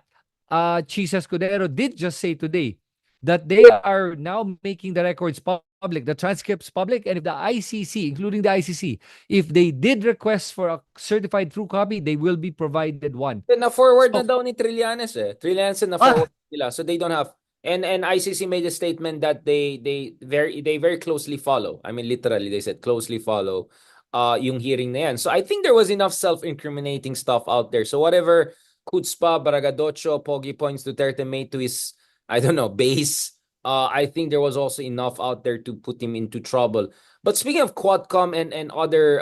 Chis Escudero did just say today that they are now making the records public, the transcripts public, and if the ICC, including the ICC, if they did request for a certified true copy, they will be provided one. Na-forward na So, daw ni Trillanes eh. Trillanes ah, na-forward nila. So they don't have and ICC made a statement that they very closely follow. I mean literally they said closely follow yung hearing na yan. So I think there was enough self-incriminating stuff out there. So whatever Kutzpa, Baragadocho, Pogi points Duterte made to his I don't know, base, I think there was also enough out there to put him into trouble. But speaking of Quadcom and other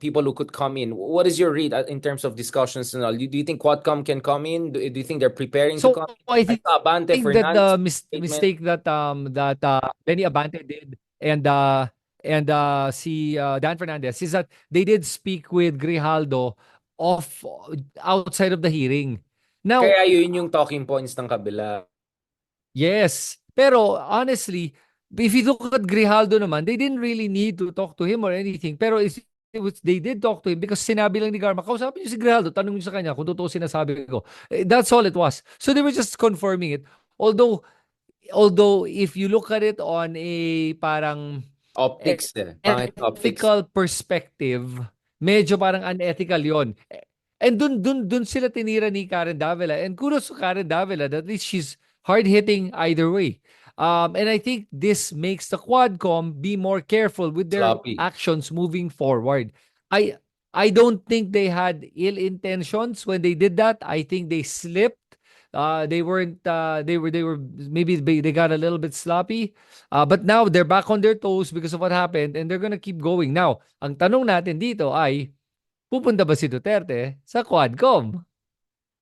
people who could come in, what is your read in terms of discussions and all? Do you think Quadcom can come in? Do you think they're preparing to so come in? I I think saw Abante that the Fernandez statement. mistake that Benny Abante did and si Dan Fernandez is that they did speak with Grijaldo off outside of the hearing. Now, Kaya yun yung talking points ng kabila. yes, pero honestly, if you look at Grijaldo naman, they didn't really need to talk to him or anything. Pero they did talk to him because sinabi lang ni Garma, kausapin niyo si Grijaldo, tanong niyo sa kanya kung totoo sinasabi ko. That's all it was. So they were just confirming it. Although if you look at it on a parang Optics eh. Pangit optics. ethical perspective, medyo parang unethical yon. And dun sila tinira ni Karen Davila. And kudos to Karen Davila that at least she's hard-hitting either way. And I think this makes the Quadcom be more careful with their Sloppy. actions moving forward. I I don't think they had ill intentions when they did that. I think they slipped. They weren't. They were maybe they got a little bit sloppy. But now they're back on their toes because of what happened, and they're gonna keep going. Now, ang tanong natin dito ay, pupunta ba si Duterte sa Quadcom?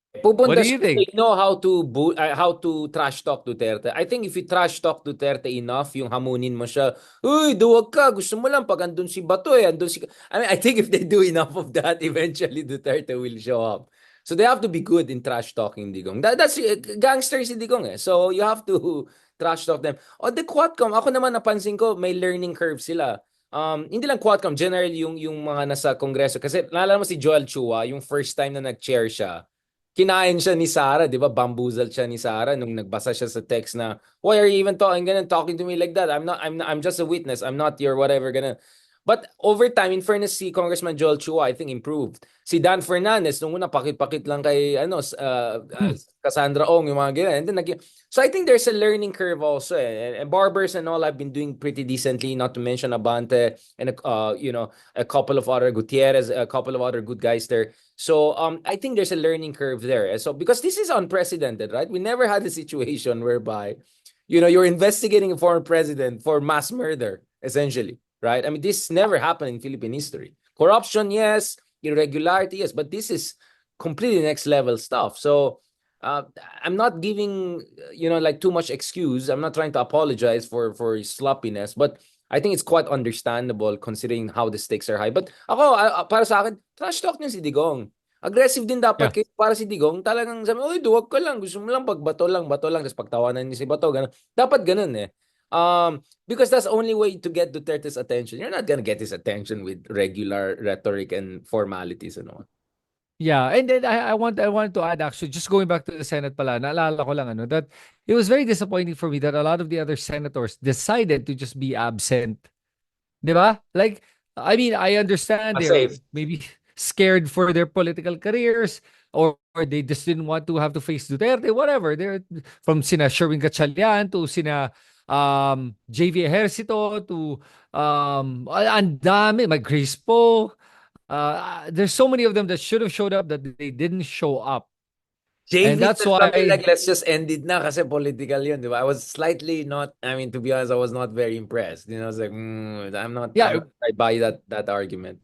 What Pupunta do siya, you think? they know how to trash talk Duterte. I think if you trash talk Duterte enough, yung hamunin mo siya, uy, duwag ka, gusto mo lang pag andun si Bato andun si... I mean, I think if they do enough of that, eventually Duterte will show up. So they have to be good in trash talking Digong. That's gangster si Digong eh. So you have to trash talk them. On the Quadcom, ako naman napansin ko, may learning curve sila. Hindi lang Quadcom, generally yung mga nasa kongreso. Kasi naalala mo si Joel Chua, yung first time na nag-chair siya, kinain siya ni Sarah, 'di ba? Bamboozled siya ni Sarah nung nagbasa siya sa text na, "Why are you even talking to me like that? I'm just a witness. I'm not your whatever gonna." But over time, in fairness, si Congressman Joel Chua, I think improved. Si Dan Fernandez, nung una, pakit-pakit lang kay Cassandra Ong, yung mga ganyan. And then, so I think there's a learning curve also. And barbers and all have been doing pretty decently, not to mention Abante and, a couple of other Gutierrez, a couple of other good guys there. So I think there's a learning curve there. So because this is unprecedented, right? We never had a situation whereby, you're investigating a former president for mass murder, essentially. Right? I mean, this never happened in Philippine history. Corruption, yes. Irregularity, yes. But this is completely next level stuff. So I'm not giving, like too much excuse. I'm not trying to apologize for sloppiness. But I think it's quite understandable considering how the stakes are high. But ako, para sa akin, trash talk niya si Digong. Aggressive din dapat Yeah. kayo para si Digong. Talagang sabi, uy, duwag ka lang. Gusto mo lang pag bato lang. Tapos pagtawanan niya si Bato. Ganun. Dapat ganun eh. Because that's the only way to get Duterte's attention. You're not gonna get his attention with regular rhetoric and formalities and all. Yeah, and then I want to add actually, just going back to the Senate pala, naalala ko lang that it was very disappointing for me that a lot of the other senators decided to just be absent. 'Di ba? Like, I mean, I understand they're Safe. maybe scared for their political careers, or they just didn't want to have to face Duterte, whatever. They're from sina Sherwin Gatchalian to sina JV Ejercito to ang dami, my Grace Poe. There's so many of them that should have showed up that they didn't show up. And JV that's said something why, like, let's just end it na kasi political yun, di ba? I was slightly not, I mean, to be honest, I was not very impressed. I was like, I'm yeah, not, I buy that argument.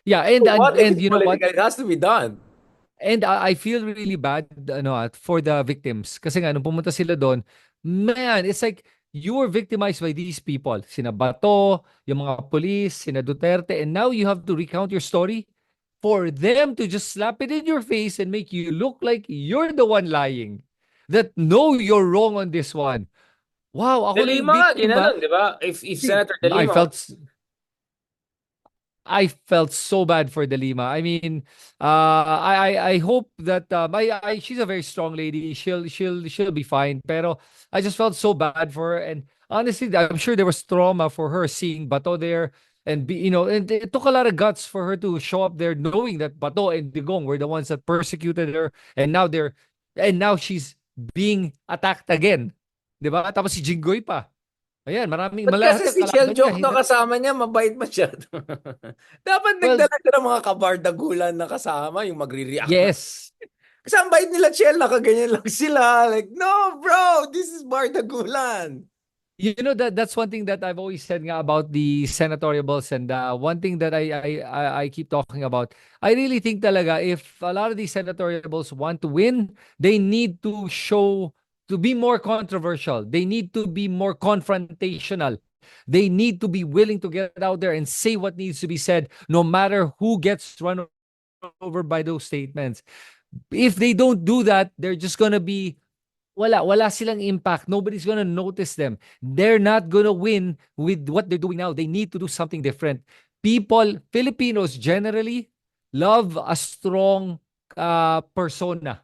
yeah, So what if and it's you know what? political? It has to be done. And I feel really bad for the victims. Kasi nga, nung pumunta sila doon, man, it's like you were victimized by these people. Sina Bato, yung mga police, sina Duterte, and now you have to recount your story for them to just slap it in your face and make you look like you're the one lying. That no, you're wrong on this one. Wow, De ako na yung Lima nga, biktima. ginanon, di ba? If See, Senator De I Lima felt I felt so bad for Delima. I mean, I hope that she's a very strong lady. She'll be fine. Pero I just felt so bad for her, and honestly, I'm sure there was trauma for her seeing Bato there, and and it took a lot of guts for her to show up there, knowing that Bato and Digong were the ones that persecuted her, and now she's being attacked again, 'di ba? Tapos si Jinggoy pa. Ayan, maraming Ba't kasi lahat ng si Shell kalaban niya. Joke na kasama niya, mabait masyado. Dapat Well, nagdala ka ng mga kabardagulan na kasama, yung magre-react na. yes. Kasi ang bait nila, Shell, nakaganyan lang sila. Like, no, bro, this is bardagulan. That's one thing that I've always said nga about the senatorial balls, and one thing that I keep talking about. I really think talaga if a lot of these senatorial balls want to win, they need to show to be more controversial. They need to be more confrontational. They need to be willing to get out there and say what needs to be said, no matter who gets run over by those statements. If they don't do that, they're just gonna be wala silang impact. Nobody's gonna notice them. They're not gonna win with what they're doing now. They need to do something different. Filipinos generally love a strong persona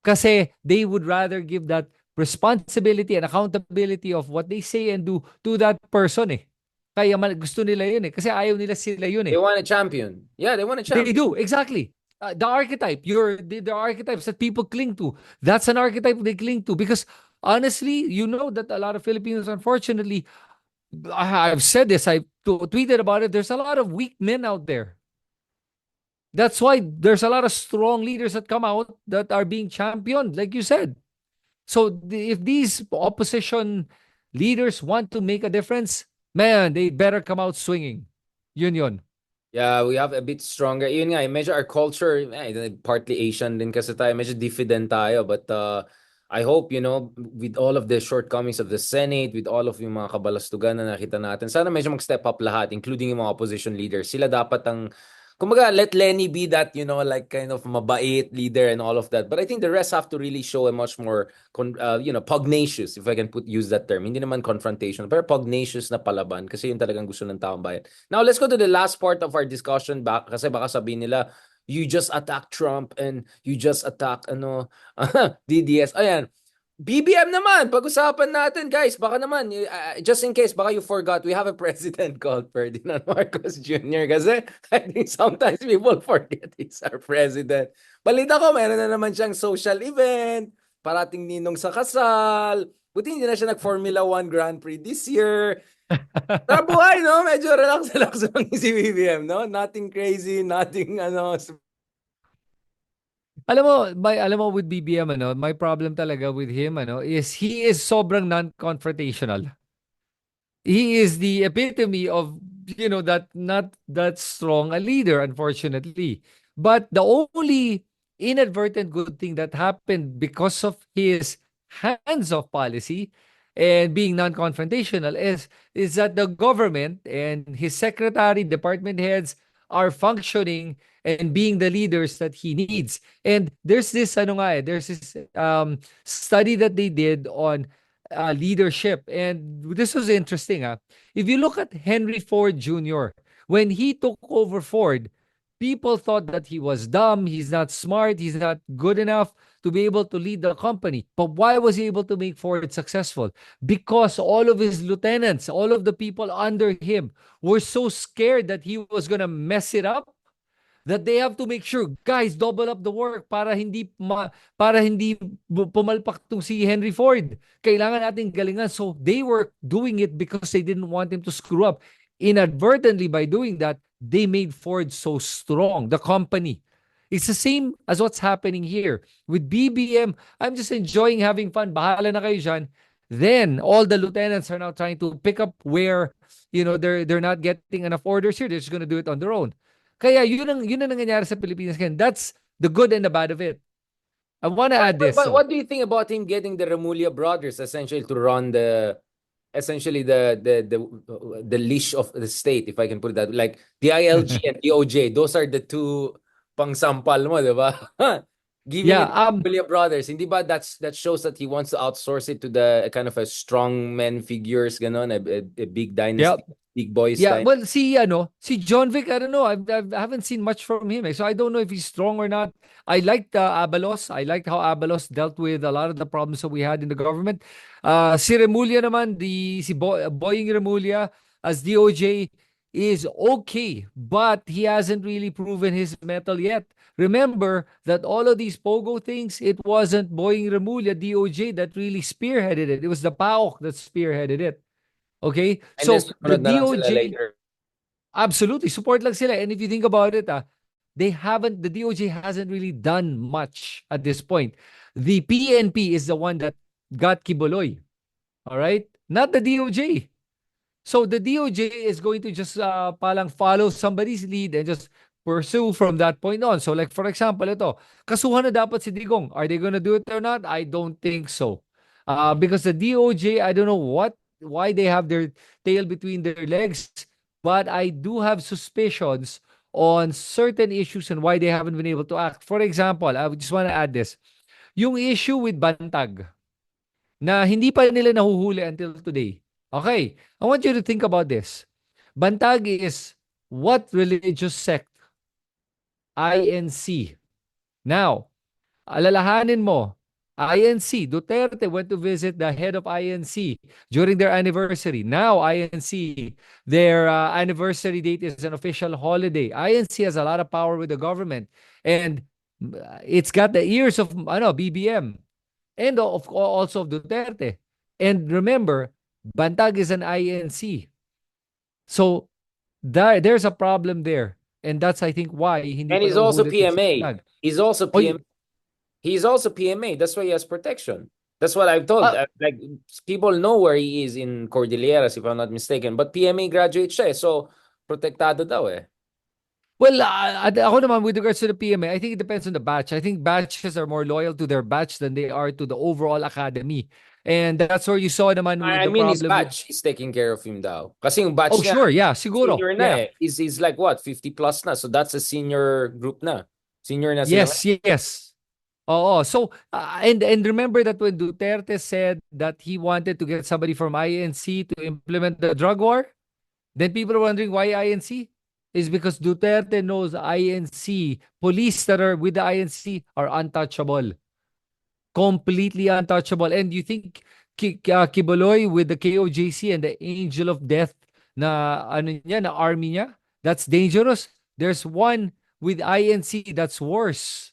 kasi they would rather give that responsibility and accountability of what they say and do to that person eh. Kaya gusto nila yun eh. Kasi ayaw nila sila yun They eh. want a champion. Yeah, they want a They champion. do, exactly. The archetype, the archetypes that people cling to. That's an archetype they cling to because honestly, you know that a lot of Filipinos, unfortunately, I've said this, I tweeted about it. There's a lot of weak men out there. That's why there's a lot of strong leaders that come out that are being championed, like you said. So if these opposition leaders want to make a difference, man, they better come out swinging. Yun. Yeah, we have a bit stronger. Yun nga, medyo our culture, partly Asian din kasi tayo, medyo diffident tayo. But I hope, with all of the shortcomings of the Senate, with all of yung mga kabalastugan na nakita natin, sana medyo mag-step up lahat, including yung mga opposition leaders. Sila dapat ang, kumbaga, let Lenny be that, like kind of mabait leader and all of that. But I think the rest have to really show a much more, pugnacious, if I can use that term. Hindi naman confrontation, pero pugnacious na palaban kasi yun talagang gusto ng taong bayan. Now, let's go to the last part of our discussion back kasi baka sabihin nila, you just attack Trump and you just attack, DDS. Ayan. BBM naman, pag-usapan natin, guys. Baka naman, just in case, baka you forgot, we have a president called Ferdinand Marcos Jr. Kasi I think sometimes people forget he's our president. Balita ko, meron na naman siyang social event, parating ninong sa kasal. Buti hindi na siya nag-Formula 1 Grand Prix this year. Tara buhay, no? Medyo relax-relax lang si BBM, no? Nothing crazy, nothing, Alam mo with BBM my problem talaga with him is he is sobrang non-confrontational. He is the epitome of that not that strong a leader, unfortunately. But the only inadvertent good thing that happened because of his hands-off policy and being non-confrontational is that the government and his secretary, department heads are functioning and being the leaders that he needs. And there's this there's this study that they did on leadership. And this was interesting. If you look at Henry Ford Jr., when he took over Ford, people thought that he was dumb, he's not smart, he's not good enough to be able to lead the company. But why was he able to make Ford successful? Because all of his lieutenants, all of the people under him were so scared that he was going to mess it up that they have to make sure, guys, double up the work para hindi pumalpak tong si Henry Ford. Kailangan nating galingan. So they were doing it because they didn't want him to screw up. Inadvertently, by doing that, they made Ford so strong, the company. It's the same as what's happening here. With BBM, I'm just enjoying having fun. Bahala na kayo dyan. Then, all the lieutenants are now trying to pick up where, they're not getting enough orders here. They're just going to do it on their own. Kaya yun ang nangyayari sa Pilipinas ngayon. That's the good and the bad of it. I want to add this. But So, what do you think about him getting the Remulla brothers essentially to run essentially the leash of the state, if I can put it that, like the ILG and DOJ, those are the two pangsampal mo, di ba? Giving yeah, it to Remulla brothers, hindi ba that shows that he wants to outsource it to the kind of a strong men figures, ganon, a big yeah. dynasty, big boys Yeah, dynasty. well, si John Vic, I don't know. I haven't seen much from him, so I don't know if he's strong or not. I liked Abalos. I liked how Abalos dealt with a lot of the problems that we had in the government. Si Remulla naman, Boying Remulla as DOJ is okay, but he hasn't really proven his mettle yet. Remember that all of these Pogo things, it wasn't Boying Remulla, DOJ, that really spearheaded it. It was the PAOK that spearheaded it. Okay? And then So the sumunod na lang sila DOJ, later. absolutely, support lang sila. And if you think about it, the DOJ hasn't really done much at this point. The PNP is the one that got Kibuloy. All right? Not the DOJ. So the DOJ is going to just palang follow somebody's lead and just pursue from that point on. So like for example, ito, kasuhan na dapat si Digong. Are they going to do it or not? I don't think so. Because the DOJ, I don't know why they have their tail between their legs, but I do have suspicions on certain issues and why they haven't been able to act. For example, I just want to add this. Yung issue with Bantag na hindi pa nila nahuhuli until today. Okay, I want you to think about this. Bantag is what religious sect? INC. Now, alalahanin mo, INC, Duterte went to visit the head of INC during their anniversary. Now, INC, their anniversary date is an official holiday. INC has a lot of power with the government. And it's got the ears of BBM and also of Duterte. And remember, Bantag is an INC. So, there's a problem there. And that's, I think, why hindi And pa he's also nahuhuli si PMA. Bantag. He's also Oy, PMA. He's also PMA. That's why he has protection. That's what I've told. ah, Like people know where he is in Cordilleras, if I'm not mistaken. But PMA graduate siya, so protektado daw eh. well, ako naman with regards to the PMA, I think it depends on the batch. I think batches are more loyal to their batch than they are to the overall academy. And that's where you saw naman with I the mean, his problem with, batch is taking care of him daw. Kasi yung batch oh, niya, sure, yeah, siguro, senior na yeah. eh. He's like what, 50 plus na. So that's a senior group na. Senior na sila. Yes, yes. Oo. So, and remember that when Duterte said that he wanted to get somebody from INC to implement the drug war, then people are wondering why INC? Is because Duterte knows INC, police that are with the INC are untouchable. Completely untouchable. And you think Kibuloy with the KOJC and the Angel of Death na ano niya, na army niya, that's dangerous. There's one with INC that's worse.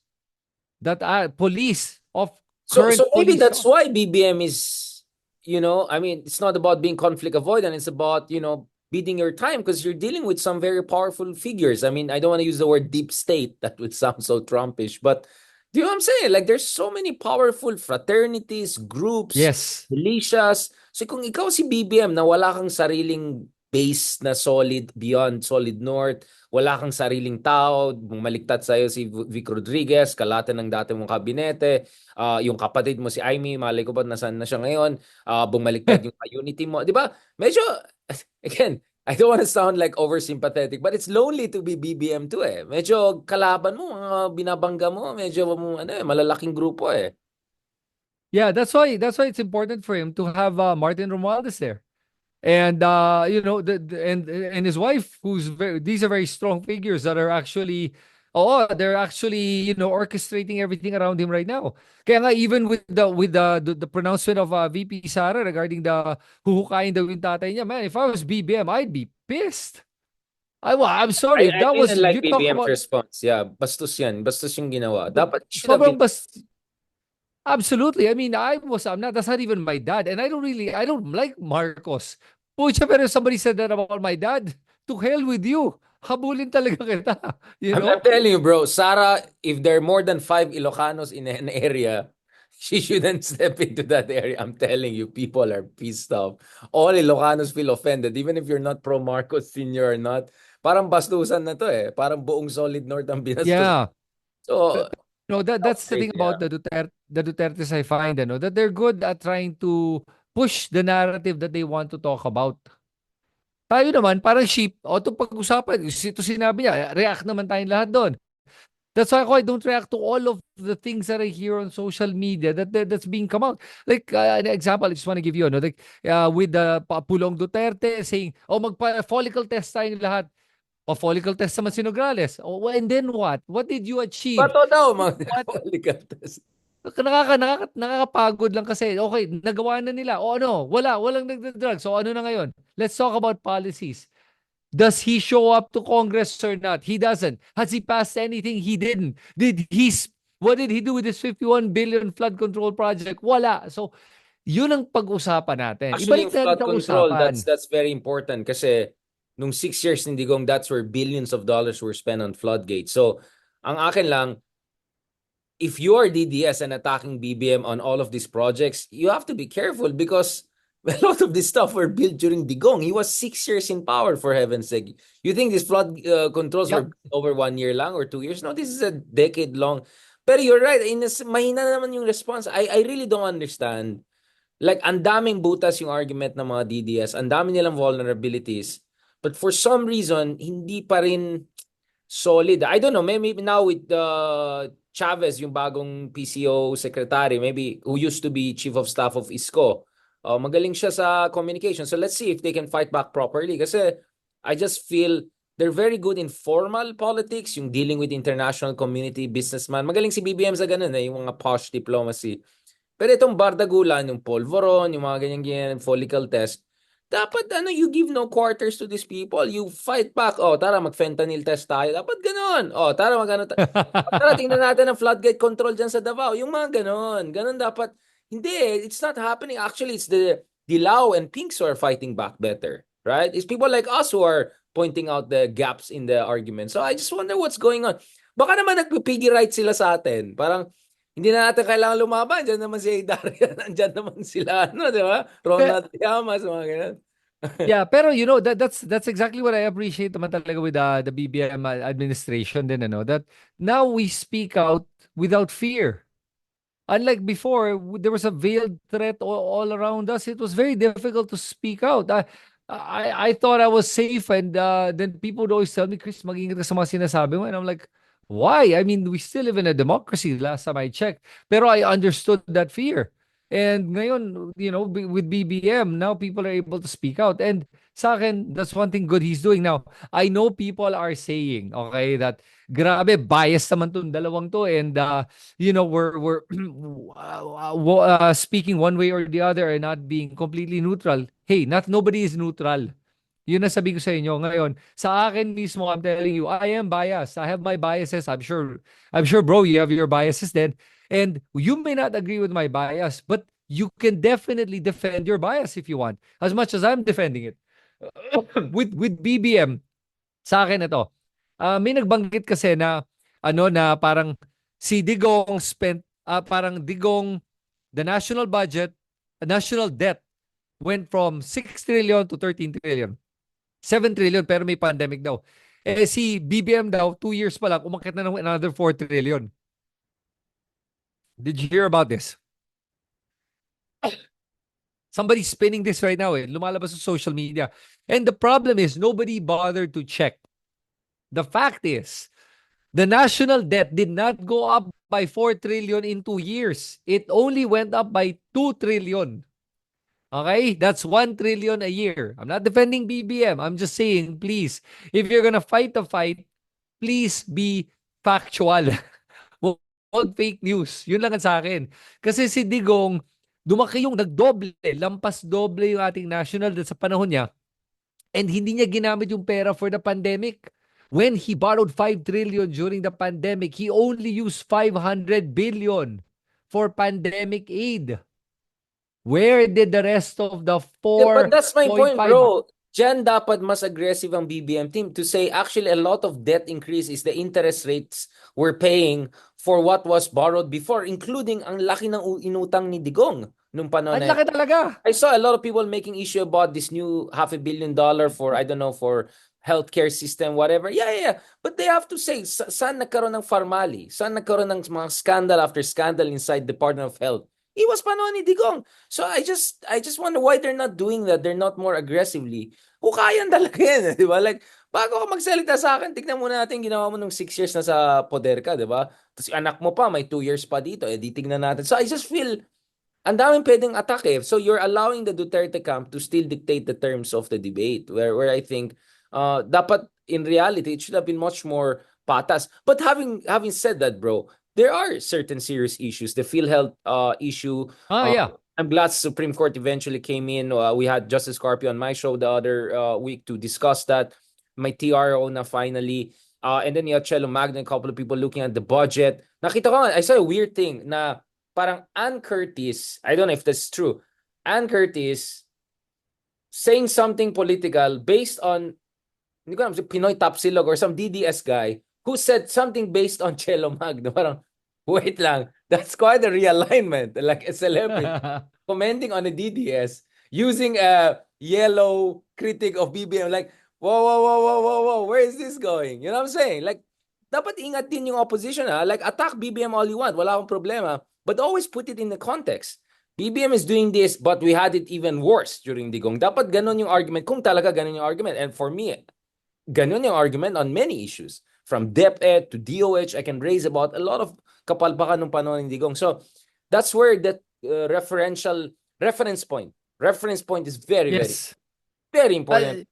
That police of So current maybe police. that's why BBM is, I mean, it's not about being conflict avoidant. It's about, beating your time because you're dealing with some very powerful figures. I mean, I don't want to use the word deep state. That would sound so Trumpish. But do you know what I'm saying? Like, there's so many powerful fraternities, groups, Yes. militias. So kung ikaw si BBM na wala kang sariling base na solid beyond solid north, wala kang sariling tao, bumaliktad sa'yo si Vic Rodriguez, kalate ng dati mong kabinete, yung kapatid mo si Aimee, malay ko ba nasaan na siya ngayon, bumaliktad yung unity mo. Di ba? Medyo, again, I don't want to sound like oversympathetic, but it's lonely to be BBM too eh. Medyo kalaban mo, mga binabangga mo, medyo malalaking grupo eh. Yeah, that's why it's important for him to have Martin Romualdez there. And and his wife, these are very strong figures that are actually, they're actually orchestrating everything around him right now. Kaya nga even with the pronouncement of VP Sara regarding the huhukayin daw yung tatay niya, man, if I was BBM, I'd be pissed. I'm sorry if I that was didn't like you talk BBM's about response. Yeah, bastos yan. Bastos yung ginawa. Dapat should have sobrang been. absolutely. I mean, I'm not, that's not even my dad. And I don't like Marcos. Pucha, pero somebody said that about my dad. To hell with you. habulin talaga kita. You I'm know? telling you, bro, Sarah, if there are more than 5 Ilocanos in an area, she shouldn't step into that area. I'm telling you, people are pissed off. All Ilocanos feel offended, even if you're not pro Marcos Sr. or not. Parang bastusan na to eh. Parang buong solid North ang binastos. Yeah. So, No, that's the thing crazy, yeah. about the Dutertes I find, that they're good at trying to push the narrative that they want to talk about. Tayo naman, parang sheep, o itong pag-usapan, ito sinabi niya, react naman tayong lahat doon. That's why ako, I don't react to all of the things that I hear on social media that's being come out. Like, an example, I just want to give you, like, with the Pulong Duterte saying, magpa-follicle test tayong lahat. O follicle test naman si Nograles. And then what? What did you achieve? Bato daw, mga What? political test. Nakakapagod lang kasi, okay, nagawa na nila. O ano, walang nagda-drug. So ano na ngayon? Let's talk about policies. Does he show up to Congress or not? He doesn't. Has he passed anything? He didn't. What did he do with his 51 billion flood control project? Wala. So, yun ang pag-usapan natin. Actually, Ibalik yung natin flood sa control, usapan. that's very important kasi nung 6 years ni Digong, that's where billions of dollars were spent on floodgates. So, ang akin lang, if you are DDS and attacking BBM on all of these projects, you have to be careful because a lot of this stuff were built during Digong. He was 6 years in power, for heaven's sake. You think these flood controls were Yep. built over 1 year lang or 2 years? No, this is a decade long. Pero you're right, mahina naman yung response. I really don't understand. Like, ang daming butas yung argument ng mga DDS. Ang dami nilang vulnerabilities. But for some reason, hindi pa rin solid. I don't know, maybe now with Chavez, yung bagong PCO secretary, maybe who used to be chief of staff of ISCO. Magaling siya sa communication. So let's see if they can fight back properly. Kasi I just feel they're very good in formal politics, yung dealing with international community, businessman. Magaling si BBM sa ganun yung mga posh diplomacy. Pero itong bardagulan, yung polvoron, yung mga ganyan-ganyan, follicle test, dapat you give no quarters to these people. You fight back. Tara, mag-fentanyl test tayo. Dapat ganon. Tara, tara, tingnan natin ang floodgate control dyan sa Davao. Yung mga ganon. Ganon dapat. Hindi, it's not happening. Actually, it's the Dilaw and Pinks who are fighting back better. Right? It's people like us who are pointing out the gaps in the argument. So I just wonder what's going on. Baka naman nagpipiggy right sila sa atin. Parang, hindi na natin kailangan lumaban. Diyan naman si Daria. Nandiyan naman sila. Di ba? Ronald Llamas, mga ganun. Yeah, pero that's exactly what I appreciate naman talaga with the BBM administration din, that now we speak out without fear. Unlike before, there was a veiled threat all around us. It was very difficult to speak out. I thought I was safe, and then people would always tell me, Chris, mag-ingat ka sa mga sinasabi mo. And I'm like, why? I mean, we still live in a democracy, last time I checked. Pero I understood that fear. And ngayon, with BBM, now people are able to speak out. And sa akin, that's one thing good he's doing. Now, I know people are saying, okay, that grabe, bias naman tong dalawang to. And, we're speaking one way or the other and not being completely neutral. Hey, not nobody is neutral. Yun na sabi ko sa inyo ngayon. Sa akin mismo, I'm telling you, I am biased. I have my biases. I'm sure, bro, you have your biases then. And you may not agree with my bias, but you can definitely defend your bias if you want, as much as I'm defending it. with BBM, sa akin ito. May nagbanggit kasi na na parang si Digong spent parang Digong, the national budget, national debt went from 6 trillion to 13 trillion. 7 trillion pero may pandemic daw. Si BBM daw 2 years pa lang umakyat na ng another 4 trillion. Did you hear about this? Somebody's spinning this right now. Lumalabas sa social media. And the problem is nobody bothered to check. The fact is, the national debt did not go up by 4 trillion in 2 years. It only went up by 2 trillion. Okay? That's 1 trillion a year. I'm not defending BBM. I'm just saying, please, if you're gonna fight the fight, please be factual. Huwag fake news. Yun lang ang sa akin. Kasi si Digong, dumaki yung nagdoble, lampas doble yung ating national debt sa panahon niya. And hindi niya ginamit yung pera for the pandemic. When he borrowed 5 trillion during the pandemic, he only used 500 billion for pandemic aid. Where did the rest of the Yeah, but that's my point, 4.5? bro. Diyan dapat mas aggressive ang BBM team to say actually a lot of debt increase is the interest rates we're paying for what was borrowed before, including ang laki ng inutang ni Digong nung panahon Ang na laki talaga. I saw a lot of people making issue about this new $500 million for, I don't know, for healthcare system, whatever. Yeah, yeah, yeah. But they have to say, saan nagkaroon ng Farmali? Saan nagkaroon ng mga scandal after scandal inside Department of Health? It was panahon ni Digong. So I just wonder why they're not doing that. They're not more aggressively. Hukayan talaga yan, di ba? Like, bago ka magsalita sa akin, tignan muna natin ginawa mo nung 6 years na sa poder ka, di ba? Tapos anak mo pa, may 2 years pa dito, eh, di tignan natin. So I just feel ang daming pwedeng atake. So you're allowing the Duterte camp to still dictate the terms of the debate where I think dapat in reality it should have been much more patas. But having said that, bro, there are certain serious issues. The PhilHealth issue. Yeah. I'm glad Supreme Court eventually came in. We had Justice Carpio on my show the other week to discuss that. My TRO na finally. And then you had Chelo Magno, a couple of people looking at the budget. Nakita ko, I saw a weird thing na parang Ann Curtis, I don't know if that's true, Ann Curtis saying something political based on, hindi ko alam, si Pinoy Tapsilog or some DDS guy who said something based on Chelo Magno. Parang, wait lang, that's quite a realignment. Like a celebrity commenting on a DDS using a yellow critic of BBM. Like, whoa, whoa, whoa, whoa, whoa, whoa, where is this going? You know what I'm saying? Like, dapat ingat din yung opposition, ha? Like, attack BBM all you want. Wala akong problema. But always put it in the context. BBM is doing this, but we had it even worse during Digong. Dapat ganun yung argument. Kung talaga ganun yung argument. And for me, ganun yung argument on many issues. From DepEd to DOH, I can raise about a lot of kapalpakan ng panahon ng Digong. So, that's where that reference point is very, very, Yes. very important.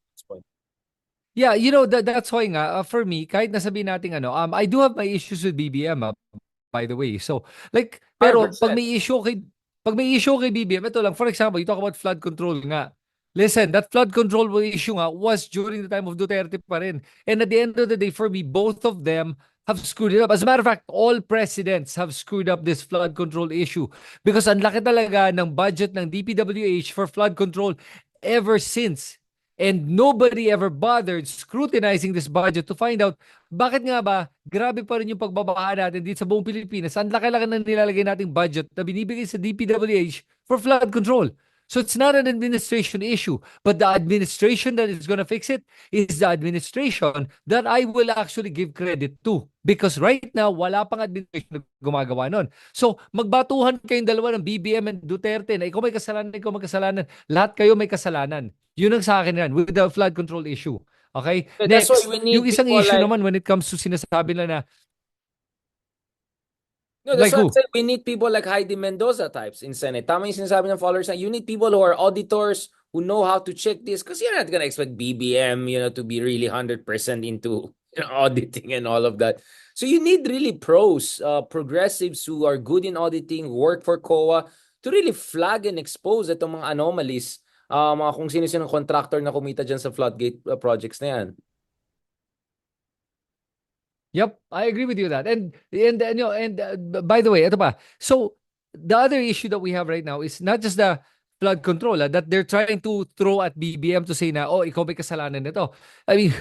Yeah, that's why nga for me, kahit nasabihin natin I do have my issues with BBM, by the way. So, like, pero 100%. pag may issue kay BBM, ito lang, for example, you talk about flood control nga. Listen, that flood control issue nga was during the time of Duterte pa rin. And at the end of the day, for me, both of them have screwed it up. As a matter of fact, all presidents have screwed up this flood control issue because ang laki talaga ng budget ng DPWH for flood control ever since. And nobody ever bothered scrutinizing this budget to find out bakit nga ba grabe pa rin yung pagbabaha natin dito sa buong Pilipinas. Ang laki-laki na nilalagay nating budget na binibigay sa DPWH for flood control. So it's not an administration issue, but the administration that is going to fix it is the administration that I will actually give credit to. Because right now, wala pang administration na gumagawa nun. So, magbatuhan kayong dalawa ng BBM and Duterte na ikaw may kasalanan, ikaw may kasalanan. Lahat kayo may kasalanan. Yun ang sa akin yan with the flood control issue. Okay? So that's why Next, we need yung isang people issue like naman when it comes to sinasabi nila na no, that's like what I'm who? saying. We need people like Heidi Mendoza types in Senate. Tama yung sinasabi ng followers na you need people who are auditors who know how to check this because you're not gonna expect BBM, to be really 100% into auditing and all of that. So you need really pros, progressives who are good in auditing, who work for COA to really flag and expose itong mga anomalies, mga kung sino-sino contractor na kumita dyan sa floodgate projects na yan. Yep, I agree with you that. By the way, ito pa. So the other issue that we have right now is not just the flood control that they're trying to throw at BBM to say na, oh, ikaw may kasalanan nito. I mean,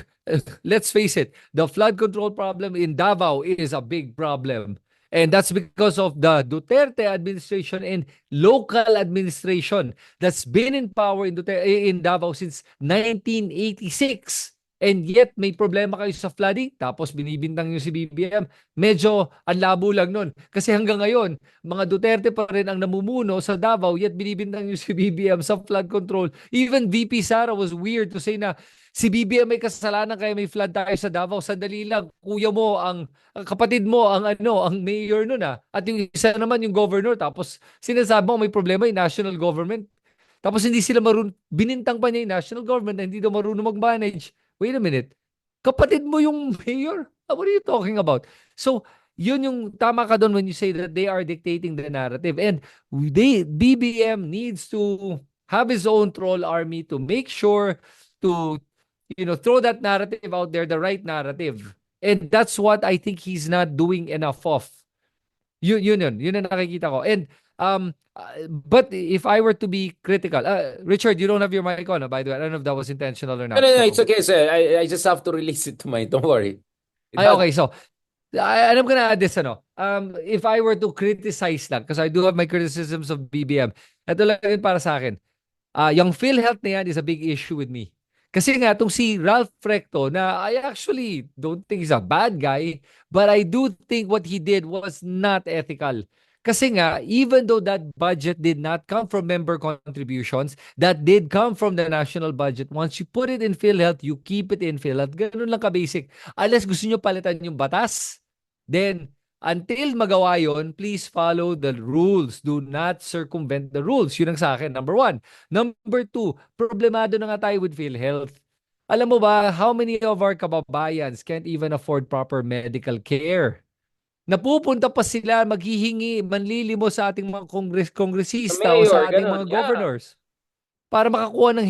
let's face it, the flood control problem in Davao is a big problem. And that's because of the Duterte administration and local administration that's been in power in Davao since 1986. And yet, may problema kayo sa flooding, tapos binibintang nyo si BBM. Medyo ang labo lang nun. Kasi hanggang ngayon, mga Duterte pa rin ang namumuno sa Davao, yet binibintang nyo si BBM sa flood control. Even VP Sara was weird to say na si BBM may kasalanan kaya may flood tayo sa Davao. Sandali lang, kuya mo, ang kapatid mo, ang mayor nun ah. At yung isa naman yung governor, tapos sinasabi mo may problema yung national government. Tapos hindi sila binintang pa niya yung national government na hindi daw marunong mag-manage. Wait a minute. Kapatid mo yung mayor? What are you talking about? So, yun yung tama ka doon when you say that they are dictating the narrative. And BBM needs to have his own troll army to make sure to, throw that narrative out there, the right narrative. And that's what I think he's not doing enough of. Yun ang nakikita ko. And But if I were to be critical, Richard, you don't have your mic on, by the way. I don't know if that was intentional or No, not. no, no, it's So, okay, sir. I just have to release it to my. Don't worry. It ay, has. okay. So, and I'm gonna add this, ano, if I were to criticize lang, because I do have my criticisms of BBM, ito lang yun para sa akin. Yung PhilHealth na yan is a big issue with me. Kasi nga, itong si Ralph Recto, na I actually don't think he's a bad guy, but I do think what he did was not ethical. Kasi nga, even though that budget did not come from member contributions, that did come from the national budget. Once you put it in PhilHealth, you keep it in PhilHealth. Ganun lang ka-basic. Unless gusto nyo palitan yung batas, then until magawa yon, please follow the rules. Do not circumvent the rules. Yun ang sa akin, number one. Number two, problemado na nga tayo with PhilHealth. Alam mo ba, how many of our kababayans can't even afford proper medical care? Napupunta pa sila, maghihingi, manlilimo sa ating mga The kongresista o mayor, sa ating ganun. mga Yeah. governors para makakuha ng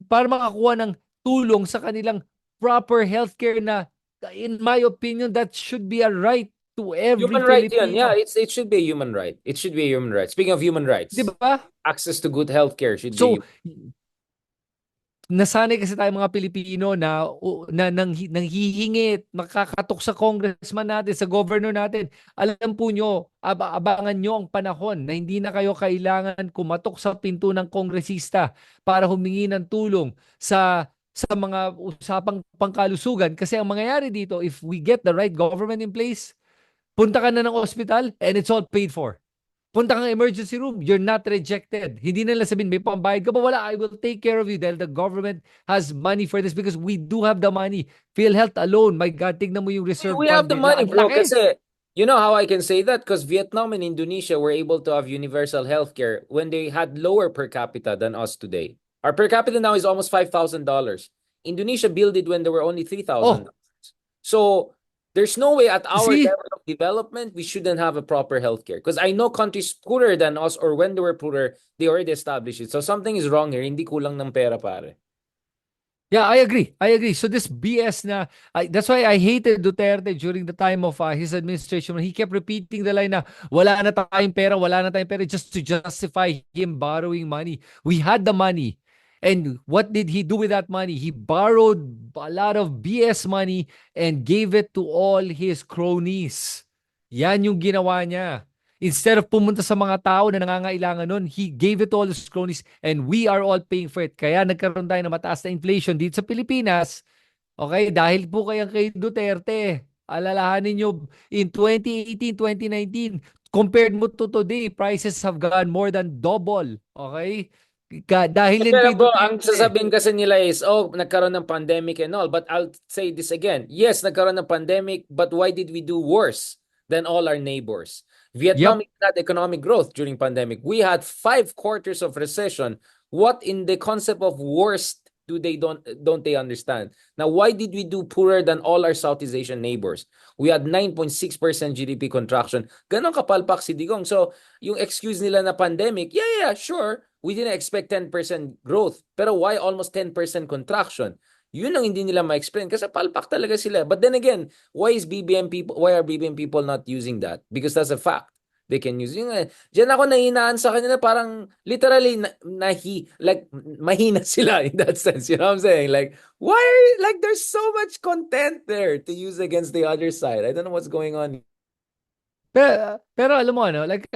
para makakuha ng tulong sa kanilang proper healthcare na, in my opinion, that should be a right to every Human right yan. Yeah, Filipino. it should be a human right. It should be a human right. Speaking of human 'Di rights, ba? access to good healthcare should be So, nasanay kasi tayo mga Pilipino na nanghihingi, makakatok sa congressman natin, sa governor natin. Alam po nyo, abangan nyo ang panahon na hindi na kayo kailangan kumatok sa pinto ng kongresista para humingi ng tulong sa mga usapang pangkalusugan. Kasi ang mangyayari dito, if we get the right government in place, punta ka na ng ospital and it's all paid for. Punta kang emergency room, you're not rejected. Hindi nila sabihin, may pambayad ka ba? Wala, I will take care of you dahil the government has money for this because we do have the money. PhilHealth alone, my God, tignan mo yung reserve we have fund the nila. money, Ang bro. laki. Kasi you know how I can say that? Because Vietnam and Indonesia were able to have universal healthcare when they had lower per capita than us today. Our per capita now is almost $5,000. Indonesia built it when there were only 3,000. Oh, So there's no way at you our see? level of development we shouldn't have a proper healthcare. Because I know countries poorer than us, or when they were poorer, they already established it. So something is wrong here. Hindi kulang ng pera, pare. Yeah, I agree. I agree. So this BS na, that's why I hated Duterte during the time of his administration. He kept repeating the line na wala na tayong pera, just to justify him borrowing money. We had the money. And what did he do with that money? He borrowed a lot of BS money and gave it to all his cronies. Yan yung ginawa niya. Instead of pumunta sa mga tao na nangangailangan nun, he gave it to all his cronies and we are all paying for it. Kaya nagkaroon tayo ng mataas na inflation dito sa Pilipinas. Okay, dahil po kay Duterte. Alalahanin nyo, in 2018, 2019, compared mo to today, prices have gone more than double. Okay? Dahil din Pero kay bro, ang Duterte. sasabihin kasi nila is, oh, nagkaroon ng pandemic and all. But I'll say this again. Yes, nagkaroon ng pandemic, but why did we do worse than all our neighbors? Vietnam Yep. had economic growth during pandemic. We had 5 quarters of recession. What in the concept of worst do they don't they understand? Now, why did we do poorer than all our Southeast Asian neighbors? We had 9.6% GDP contraction. Ganon kapalpak si Digong. So, yung excuse nila na pandemic, yeah, sure. We didn't expect 10% growth. Pero why almost 10% contraction? Yun ang hindi nila ma-explain kasi palpak talaga sila. But then again, why are BBM people not using that? Because that's a fact. They can use yung diyan ako nahinaan sa kanila, parang literally like mahina sila in that sense, you know what I'm saying? Like why like there's so much content there to use against the other side. I don't know what's going on. Pero alam mo ano, like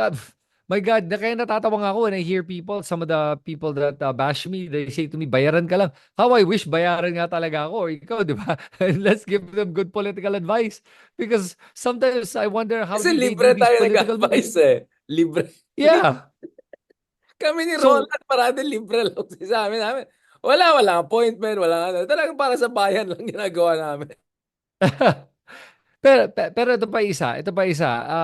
my God, kaya natatawa nga ako when I hear people, some of the people that bash me, they say to me, bayaran ka lang. How I wish bayaran nga talaga ako or ikaw, di ba? And let's give them good political advice because sometimes I wonder how Kasi did they do libre these tayo political nag-advise moves. eh. Libre. Free. Yeah. Kami ni So, Roland, parang libre lang sa amin. Wala appointment, wala ano. Talagang para sa bayan lang ginagawa namin. pero ito pa isa.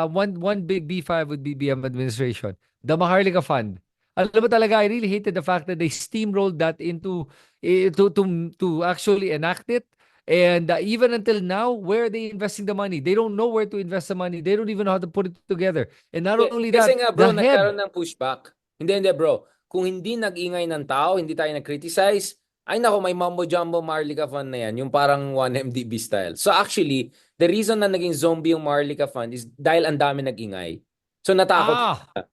One big B5 with BBM administration, the Maharlika Fund. Alam mo talaga, I really hated the fact that they steamrolled that into to actually enact it. And even until now, where are they investing the money? They don't know where to invest the money. They don't even know how to put it together. And not only Kasi that, nga the bro, head. nagkaroon ng pushback. Hindi bro. Kung hindi nag-ingay ng tao, hindi tayo nag-criticize, ay nako, may Mambo Jumbo Maharlika Fund na yan, yung parang 1MDB style. So actually, the reason na naging zombie yung Maharlika Fund is dahil ang dami nag-ingay. So natakot. Ah,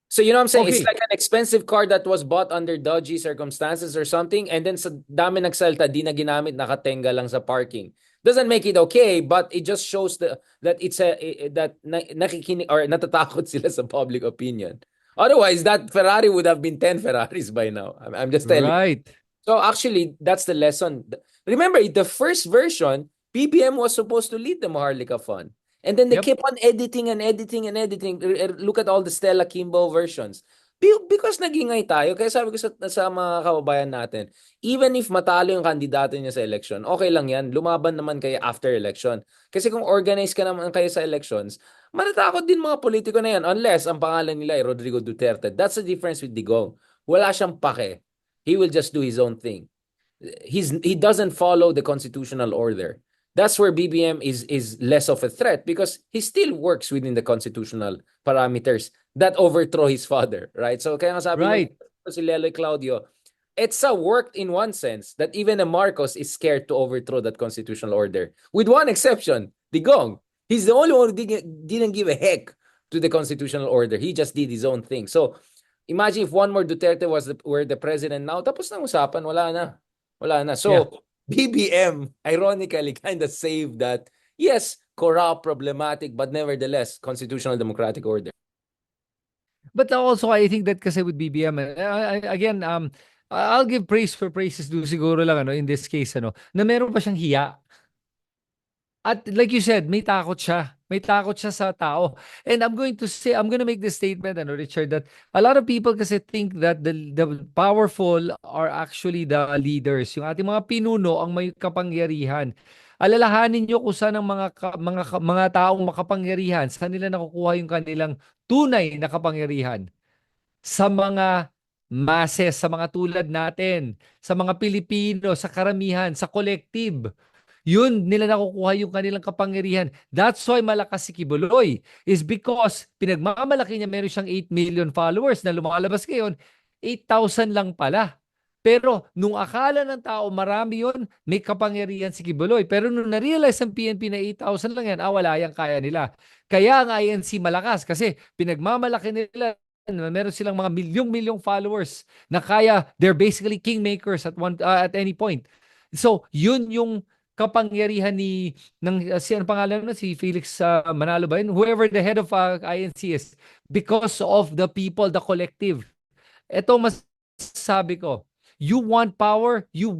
So you know what I'm saying? It's okay. like an expensive car that was bought under dodgy circumstances or something, and then sa dami nagsalta, di na ginamit, nakatenga lang sa parking. Doesn't make it okay, but it just shows that it's that nakikinig or natatakot sila sa public opinion. Otherwise, that Ferrari would have been 10 Ferraris by now. I'm just telling. Right. So actually, that's the lesson. Remember, the first version, BBM was supposed to lead the Maharlika Fund. And then they Yep. kept on editing and editing and editing. Look at all the Stella Kimbo versions. Because nagingay tayo, kaya sabi ko sa mga kababayan natin, even if matalo yung kandidato niya sa election, okay lang yan. Lumaban naman kayo after election. Kasi kung organize ka naman kayo sa elections, matatakot din mga politiko na yan unless ang pangalan nila ay Rodrigo Duterte. That's the difference with Digong. Wala siyang pake. He will just do his own thing. He doesn't follow the constitutional order. That's where BBM is less of a threat because he still works within the constitutional parameters that overthrow his father, right? So kaya nga sabi mo Right. si Leloy Claudio, it's a worked in one sense that even a Marcos is scared to overthrow that constitutional order. With one exception, Digong. He's the only one who didn't give a heck to the constitutional order. He just did his own thing. So imagine if one more Duterte were the president now, tapos na usapan, wala na. Wala na. Yeah. So, BBM, ironically, kind of saved that, yes, corrupt, problematic, but nevertheless, constitutional democratic order. But also, I think that kasi with BBM, again, I'll give praise for praises do siguro lang, ano, in this case, ano, na meron pa siyang hiya. At like you said, may takot siya. May takot siya sa tao. And I'm going to make this statement, ano, Richard, that a lot of people kasi think that the powerful are actually the leaders. Yung ating mga pinuno ang may kapangyarihan. Alalahanin niyo kung saan ang mga taong makapangyarihan, saan nila nakukuha yung kanilang tunay na kapangyarihan. Sa mga masses, sa mga tulad natin, sa mga Pilipino, sa karamihan, sa collective. Yun nila nakukuha yung kanilang kapangyarihan. That's why malakas si Kibuloy is because pinagmamalaki niya meron siyang 8 million followers na lumalabas ngayon, 8,000 lang pala. Pero nung akala ng tao marami yun, may kapangyarihan si Kibuloy. Pero nung na-realize ng PNP na 8,000 lang yan, wala yan, kaya nila. Kaya ang INC malakas kasi pinagmamalaki nila na meron silang mga milyong-milyong followers na kaya, they're basically kingmakers at any point. So, yun yung kapangyarihan si ano pangalan na si Felix Manalo ba yun? Whoever the head of INC is, because of the people, the collective. Ito mas sabi ko, you want power, you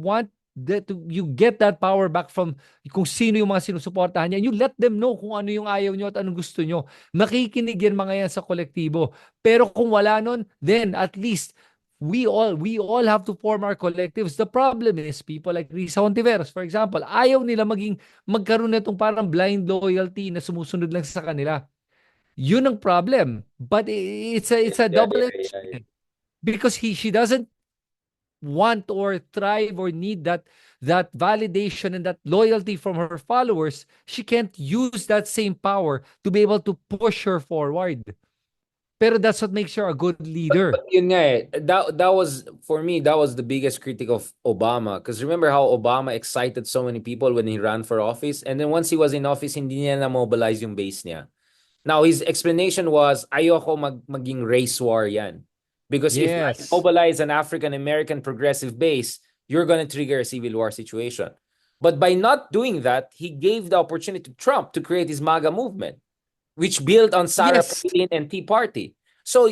get that power back from kung sino yung mga sinusuportahan niya. You let them know kung ano yung ayaw nyo at anong gusto nyo. Makikinig yan mga yan sa kolektibo. Pero kung wala nun, then at least we all have to form our collectives. The problem is people like Risa Hontiveros, for example, ayaw nila magkaroon na itong parang blind loyalty na sumusunod lang sa kanila. Yun ang problem. But it's a Yeah, double-edged yeah, yeah, yeah. sword because she doesn't want or thrive or need that validation and that loyalty from her followers. She can't use that same power to be able to push her forward. Pero that's what makes her a good leader. But yun nga eh, that was, for me, that was the biggest critic of Obama. Because remember how Obama excited so many people when he ran for office? And then once he was in office, hindi niya na-mobilize yung base niya. Now, his explanation was, ayoko maging race war yan. Because if I Yes. mobilize an African-American progressive base, you're going to trigger a civil war situation. But by not doing that, he gave the opportunity to Trump to create his MAGA movement, which built on Sarah Yes. Palin and Tea Party. So,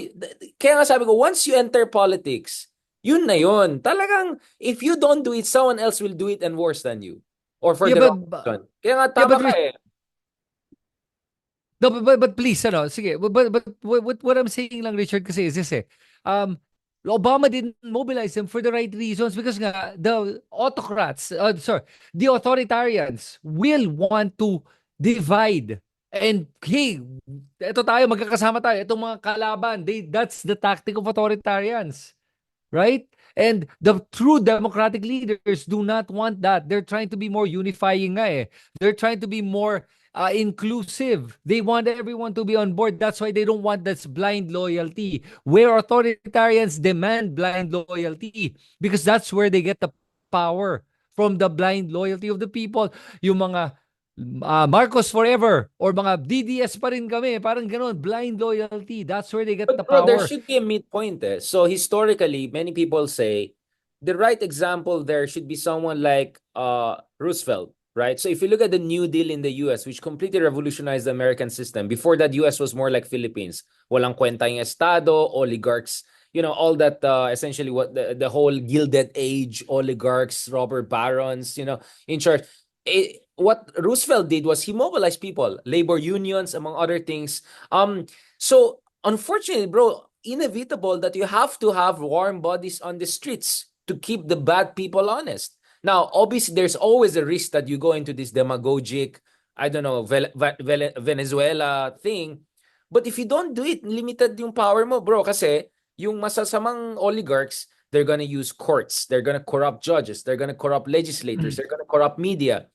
kaya nga sabi ko, once you enter politics, yun na yun. Talagang, if you don't do it, someone else will do it and worse than you. Or for Yeah, the but wrong reason. Kaya nga, yeah, tama but ka eh. no, but please, ano, sige, but what I'm saying lang, Richard, kasi is this Obama didn't mobilize them for the right reasons because nga, the autocrats, the authoritarians will want to divide. And hey, ito tayo, magkakasama tayo, itong mga kalaban, that's the tactic of authoritarians. Right? And the true democratic leaders do not want that. They're trying to be more unifying nga eh. They're trying to be more inclusive. They want everyone to be on board. That's why they don't want this blind loyalty. Where authoritarians demand blind loyalty because that's where they get the power from the blind loyalty of the people. Yung mga Marcos forever or mga DDS pa rin kami. Parang ganun, blind loyalty. That's where they get the But bro, there power. should be a midpoint. Eh. So historically, many people say the right example there should be someone like Roosevelt, right? So if you look at the New Deal in the US, which completely revolutionized the American system, before that US was more like Philippines. Walang kwenta yung estado, oligarchs, all that essentially what the whole Gilded Age, oligarchs, robber barons, in charge. What Roosevelt did was he mobilized people, labor unions, among other things. So unfortunately, bro, inevitable that you have to have warm bodies on the streets to keep the bad people honest. Now, obviously, there's always a risk that you go into this demagogic, I don't know, Venezuela thing. But if you don't do it, limited yung power mo, bro. Kasi yung masasamang oligarchs, they're gonna use courts. They're gonna corrupt judges. They're gonna corrupt legislators. They're gonna corrupt media.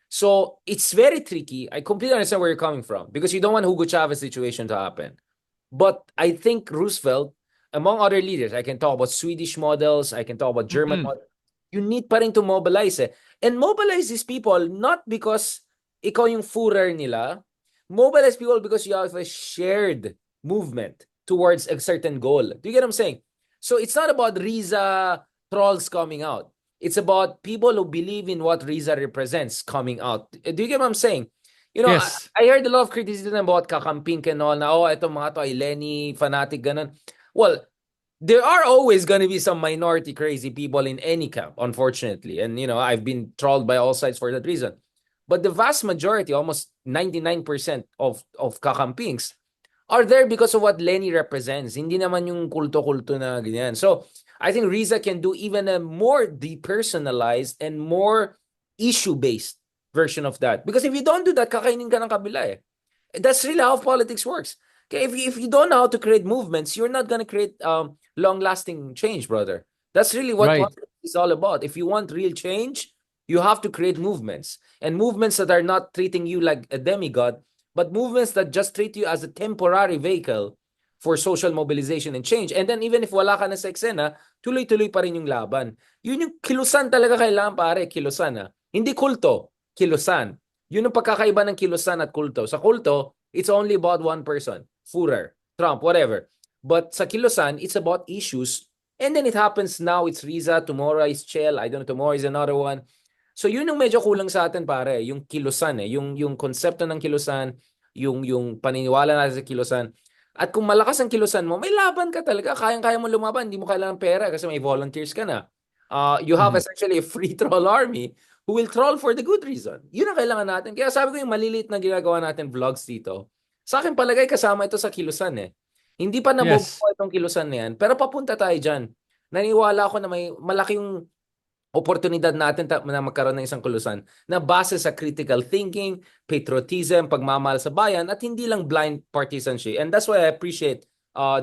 So it's very tricky. I completely understand where you're coming from because you don't want Hugo Chavez situation to happen. But I think Roosevelt, among other leaders, I can talk about Swedish models, I can talk about German Mm-mm. models. You need pa rin to mobilize eh. And mobilize these people not because ikaw yung Führer nila. Mobilize people because you have a shared movement towards a certain goal. Do you get what I'm saying? So it's not about Riza trolls coming out. It's about people who believe in what Riza represents coming out. Do you get what I'm saying? Yes. I heard a lot of criticism about kakamping and all na, itong mga to ay Lenny, fanatic, ganun. Well, there are always going to be some minority crazy people in any camp, unfortunately. And, I've been trolled by all sides for that reason. But the vast majority, almost 99% of kakampings, are there because of what Lenny represents. Hindi naman yung kulto-kulto na ganyan. So, I think Riza can do even a more depersonalized and more issue-based version of that. Because if you don't do that, kakainin ka ng kabila eh. That's really how politics works. Okay, if you don't know how to create movements, you're not gonna create long-lasting change, brother. That's really what Right. politics is all about. If you want real change, you have to create movements. And movements that are not treating you like a demigod, but movements that just treat you as a temporary vehicle for social mobilization and change. And then even if wala ka na sa eksena, tuloy-tuloy pa rin yung laban. Yun yung kilusan talaga kailangan, pare, kilusan ha. Hindi kulto, kilusan. Yun ang pagkakaiba ng kilusan at kulto. Sa kulto, it's only about one person. Führer, Trump, whatever. But sa kilusan, it's about issues. And then it happens now, it's Riza, tomorrow is Chel, I don't know, tomorrow is another one. So yun yung medyo kulang sa atin pare, yung kilusan eh, yung konsepto ng kilusan, yung paniniwala natin sa kilusan. At kung malakas ang kilusan mo, may laban ka talaga. Kayang-kaya mo lumaban, hindi mo kailangan pera kasi may volunteers ka na. You have Mhm. essentially a free troll army who will troll for the good reason. Yun ang kailangan natin. Kaya sabi ko yung maliliit na ginagawa natin vlogs dito. Sa akin palagay kasama ito sa kilusan eh. Hindi pa Yes. nabubuo itong kilusan na yan, pero papunta tayo dyan. Naniniwala ako na may malaking oportunidad natin na magkaroon ng isang kilusan na base sa critical thinking, patriotism, pagmamahal sa bayan, at hindi lang blind partisanship. And that's why I appreciate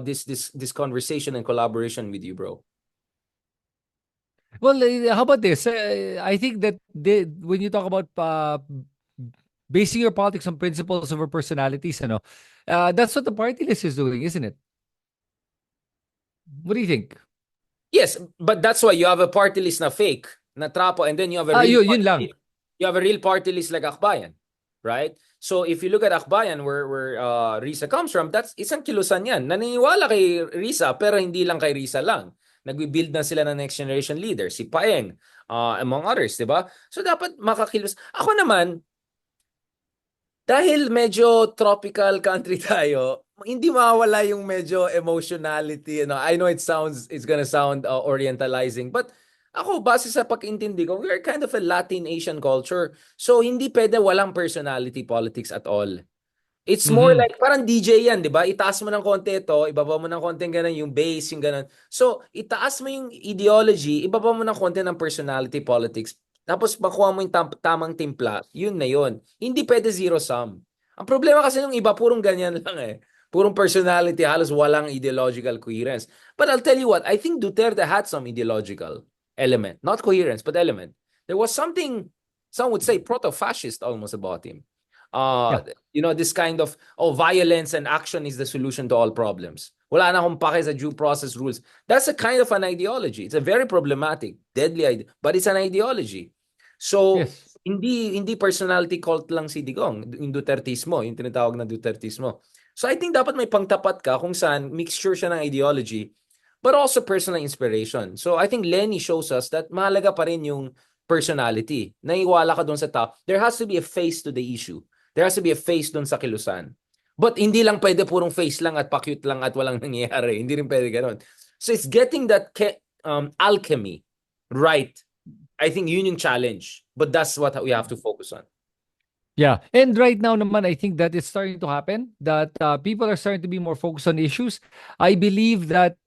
this conversation and collaboration with you, bro. Well, how about this? I think that when you talk about basing your politics on principles over personalities, that's what the party list is doing, isn't it? What do you think? Yes, but that's why you have a party list na fake, na trapo, and then you have a real Yun lang. party list like Akbayan, right? So if you look at Akbayan, where Risa comes from, that's isang kilusan yan. Naniniwala kay Risa, pero hindi lang kay Risa lang. Nagbi-build na sila ng next generation leader, si Paeng, among others, di ba? So dapat makakilus. Ako naman, dahil medyo tropical country tayo, hindi mawala yung medyo emotionality. I know it's gonna sound orientalizing, but ako, base sa pag-intindi ko, we're kind of a Latin Asian culture. So, hindi pwede walang personality politics at all. It's more Mhm. like, parang DJ yan, di ba? Itaas mo ng konti ito, ibaba mo ng konti ganun, yung bass, yung ganun. So, itaas mo yung ideology, ibaba mo ng konti ng personality politics, tapos makuha mo yung tamang timpla, yun na yun. Hindi pwede zero sum. Ang problema kasi nung iba, purong ganyan lang eh. Purong personality, halos walang ideological coherence. But I'll tell you what, I think Duterte had some ideological element. Not coherence, but element. There was something, some would say, proto-fascist almost about him. Yeah. This kind of violence and action is the solution to all problems. Wala na akong pake sa due process rules. That's a kind of an ideology. It's a very problematic, deadly idea, but it's an ideology. So Yes. hindi personality cult lang si Digong, yung Dutertismo, yung tinatawag na Dutertismo. So I think dapat may pangtapat ka kung saan mixture siya ng ideology but also personal inspiration. So I think Lenny shows us that mahalaga pa rin yung personality. Naiwala ka doon sa tao. There has to be a face to the issue. There has to be a face doon sa kilusan. But hindi lang pwede purong face lang at pa-cute lang at walang nangyayari. Hindi rin pwede ganun. So it's getting that alchemy right. I think yun yung challenge. But that's what we have to focus on. Yeah. And right now naman, I think that it's starting to happen, that people are starting to be more focused on issues. I believe that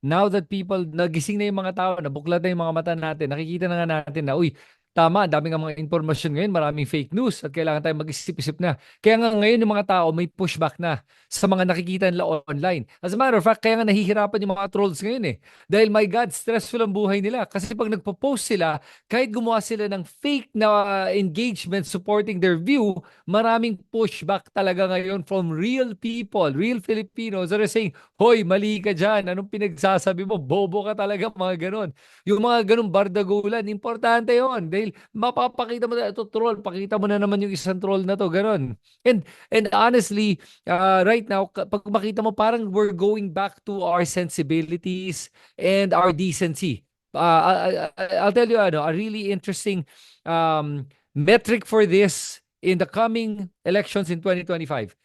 now that people, nagising na yung mga tao, nabuklat na yung mga mata natin, nakikita na nga natin na, uy, tama, dami nga mga informasyon ngayon, maraming fake news at kailangan tayo mag-isip-isip na. Kaya nga ngayon yung mga tao may pushback na sa mga nakikita nila online. As a matter of fact, kaya nga nahihirapan yung mga trolls ngayon eh. Dahil my God, stressful ang buhay nila. Kasi pag nagpo-post sila, kahit gumawa sila ng fake na engagement supporting their view, maraming pushback talaga ngayon from real people, real Filipinos that are saying, hoy, mali ka dyan, anong pinagsasabi mo? Bobo ka talaga, mga ganon. Yung mga ganong bardagulan, importante yon dahil mapapakita mo na ito troll, pakita mo na naman yung isang troll na to, ganon. And honestly, right now, pag makita mo, parang we're going back to our sensibilities and our decency. I'll tell you a really interesting metric for this in the coming elections in 2025.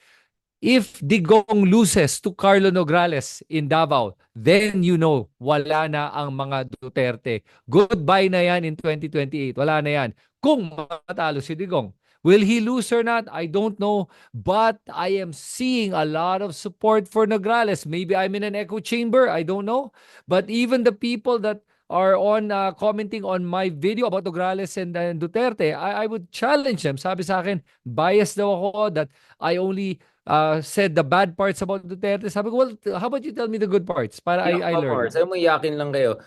If Digong loses to Carlo Nograles in Davao, then you know, wala na ang mga Duterte. Goodbye na yan in 2028. Wala na yan. Kung matalo si Digong. Will he lose or not? I don't know. But I am seeing a lot of support for Nograles. Maybe I'm in an echo chamber. I don't know. But even the people that are on commenting on my video about Nograles and Duterte, I would challenge them. Sabi sa akin, biased daw ako that I only said the bad parts about Duterte. Sabi ko, well, how about you tell me the good parts para Yeah, I of learn. course. Ayaw mo iyakin lang kayo.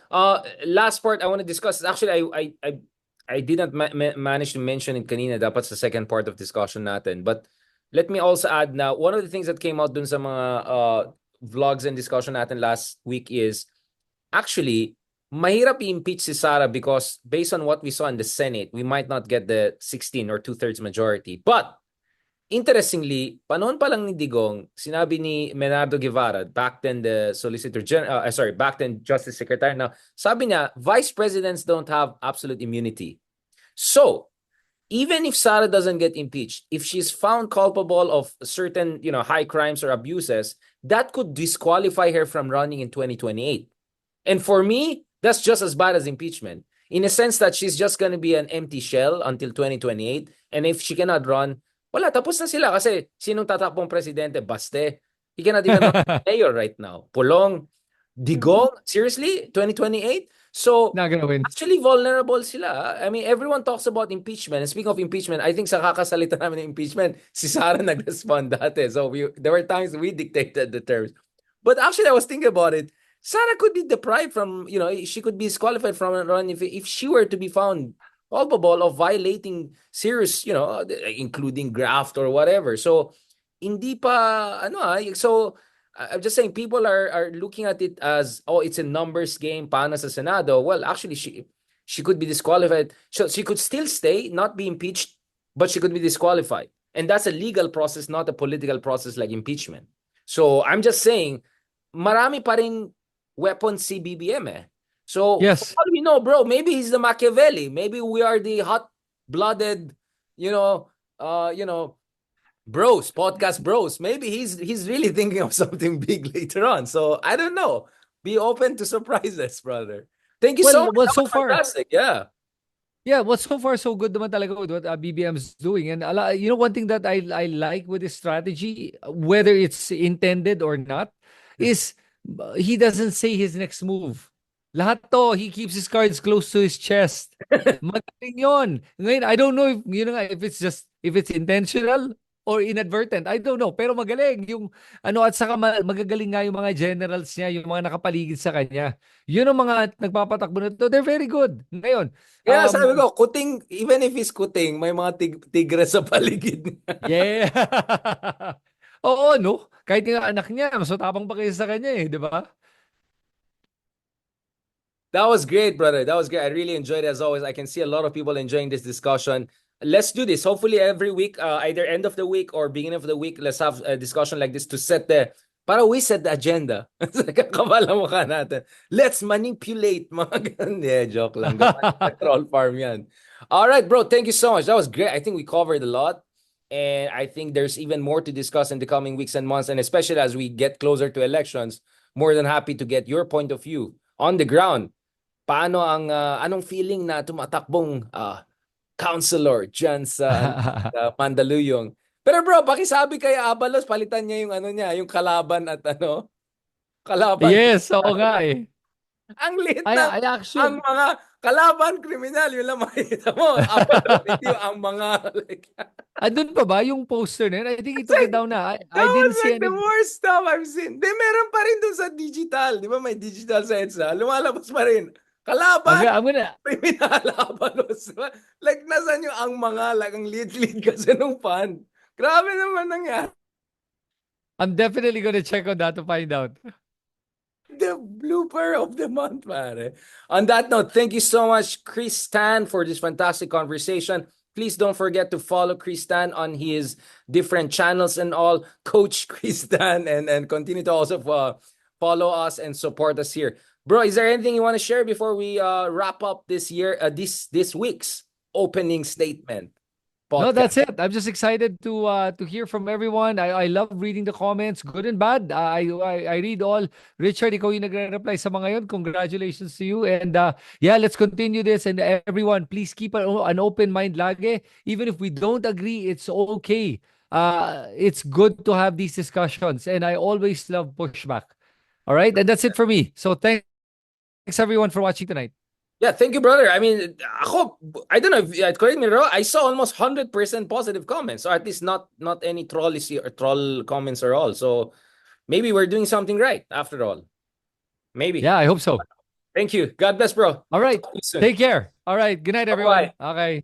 Last part I want to discuss. Actually, I didn't manage to mention it kanina. Dapat sa second part of discussion natin. But let me also add na one of the things that came out dun sa mga vlogs and discussion natin last week is actually mahirap i-impeach si Sara because based on what we saw in the Senate, we might not get the 16 or two-thirds majority. But interestingly, panahon pa lang ni Digong, sinabi ni Menardo Guevara, back then the Solicitor General, back then Justice Secretary, now, sabi niya, vice presidents don't have absolute immunity. So, even if Sara doesn't get impeached, if she's found culpable of certain, high crimes or abuses, that could disqualify her from running in 2028. And for me, that's just as bad as impeachment. In a sense that she's just going to be an empty shell until 2028. And if she cannot run, wala, tapos na sila kasi sinong tatakbong presidente? Baste. He cannot even run for mayor right now. Pulong, Digong, seriously? 2028? So, Not gonna win. actually vulnerable sila. I mean, everyone talks about impeachment. And speaking of impeachment, I think sa kakasalita namin ng impeachment, si Sara nag-respond dati. So, there were times we dictated the terms. But actually, I was thinking about it. Sara could be deprived from, she could be disqualified from a run if she were to be found culpable of violating serious, including graft or whatever. So, hindi pa, so, I'm just saying people are looking at it as, oh, it's a numbers game, paano sa Senado. Well, actually, she could be disqualified. So she could still stay, not be impeached, but she could be disqualified. And that's a legal process, not a political process like impeachment. So I'm just saying, marami pa rin weapons si BBM eh. So for Yes. all we know, bro, maybe he's the Machiavelli. Maybe we are the hot-blooded, you know, uh, you know, bros, podcast bros. Maybe he's really thinking of something big later on. So I don't know. Be open to surprises, brother. Thank you so Well, much. well, That so was far, fantastic. Yeah. yeah, well, so far so good naman talaga with what BBM's doing. And one thing that I like with his strategy, whether it's intended or not, is he doesn't say his next move. Lahat to, he keeps his cards close to his chest. Magaling yun. Ngayon, I don't know if, if it's intentional or inadvertent. I don't know. Pero magaling. At saka magagaling nga yung mga generals niya, yung mga nakapaligid sa kanya. Yun ang mga nagpapatakbo na to. They're very good. Ngayon, Yeah, sabi ko, kuting, even if he's kuting, may mga tigre sa paligid niya. yeah. Oo, no? Kahit yung anak niya, mas matapang pa kaysa sa kanya eh, di ba? That was great, brother. That was great. I really enjoyed it as always. I can see a lot of people enjoying this discussion. Let's do this. Hopefully every week, either end of the week or beginning of the week, let's have a discussion like this to set para we set the agenda. Kakabala mukha natin. Let's manipulate mga ganun. Yeah, joke lang. Troll farm yan. All right, bro. Thank you so much. That was great. I think we covered a lot. And I think there's even more to discuss in the coming weeks and months. And especially as we get closer to elections, more than happy to get your point of view on the ground. Paano anong feeling na tumatakbong counselor dyan sa Mandaluyong? Pero bro, pakisabi kay Abalos, palitan niya yung niya, yung kalaban at kalaban. Yes, oo nga eh. Ang liit ng I ang actually mga kalaban kriminal, yun lang makikita mo. Abalos, hindi yung ang mga like, andun pa ba yung poster na yun? I think he it's took it like, down na. that I was didn't see like any. the worst stuff I've seen. Di, meron pa rin dun sa digital. Di ba may digital sa EDSA? Lumalabas pa rin. Kalaban! I'm gonna Criminal Habanos. Like, nasan yung ang mga, like, ang lead-lead kasi nung fan. Grabe naman nangyari. I'm definitely gonna check on that to find out. The blooper of the month, pare. On that note, thank you so much, Chris Stan, for this fantastic conversation. Please don't forget to follow Chris Stan on his different channels and all. Coach Chris Stan, and continue to also follow us and support us here. Bro, is there anything you want to share before we wrap up this week's opening statement No, podcast? that's it. I'm just excited to hear from everyone. I love reading the comments, good and bad. I read all. Richard, ikaw yung nagre-reply sa mga yun. Congratulations to you. And yeah, let's continue this. And everyone, please keep an open mind lagi. Even if we don't agree, it's okay. It's good to have these discussions. And I always love pushback. All right? And that's it for me. So thanks everyone for watching tonight. Yeah, thank you, brother. I mean, I don't know if correct me wrong. I saw almost 100% positive comments, or at least not any trollisy or troll comments at all. So maybe we're doing something right after all. Maybe. Yeah, I hope so. Thank you. God bless, bro. All right. Talk to you soon. Take care. All right. Good night, Bye-bye. everyone. Okay.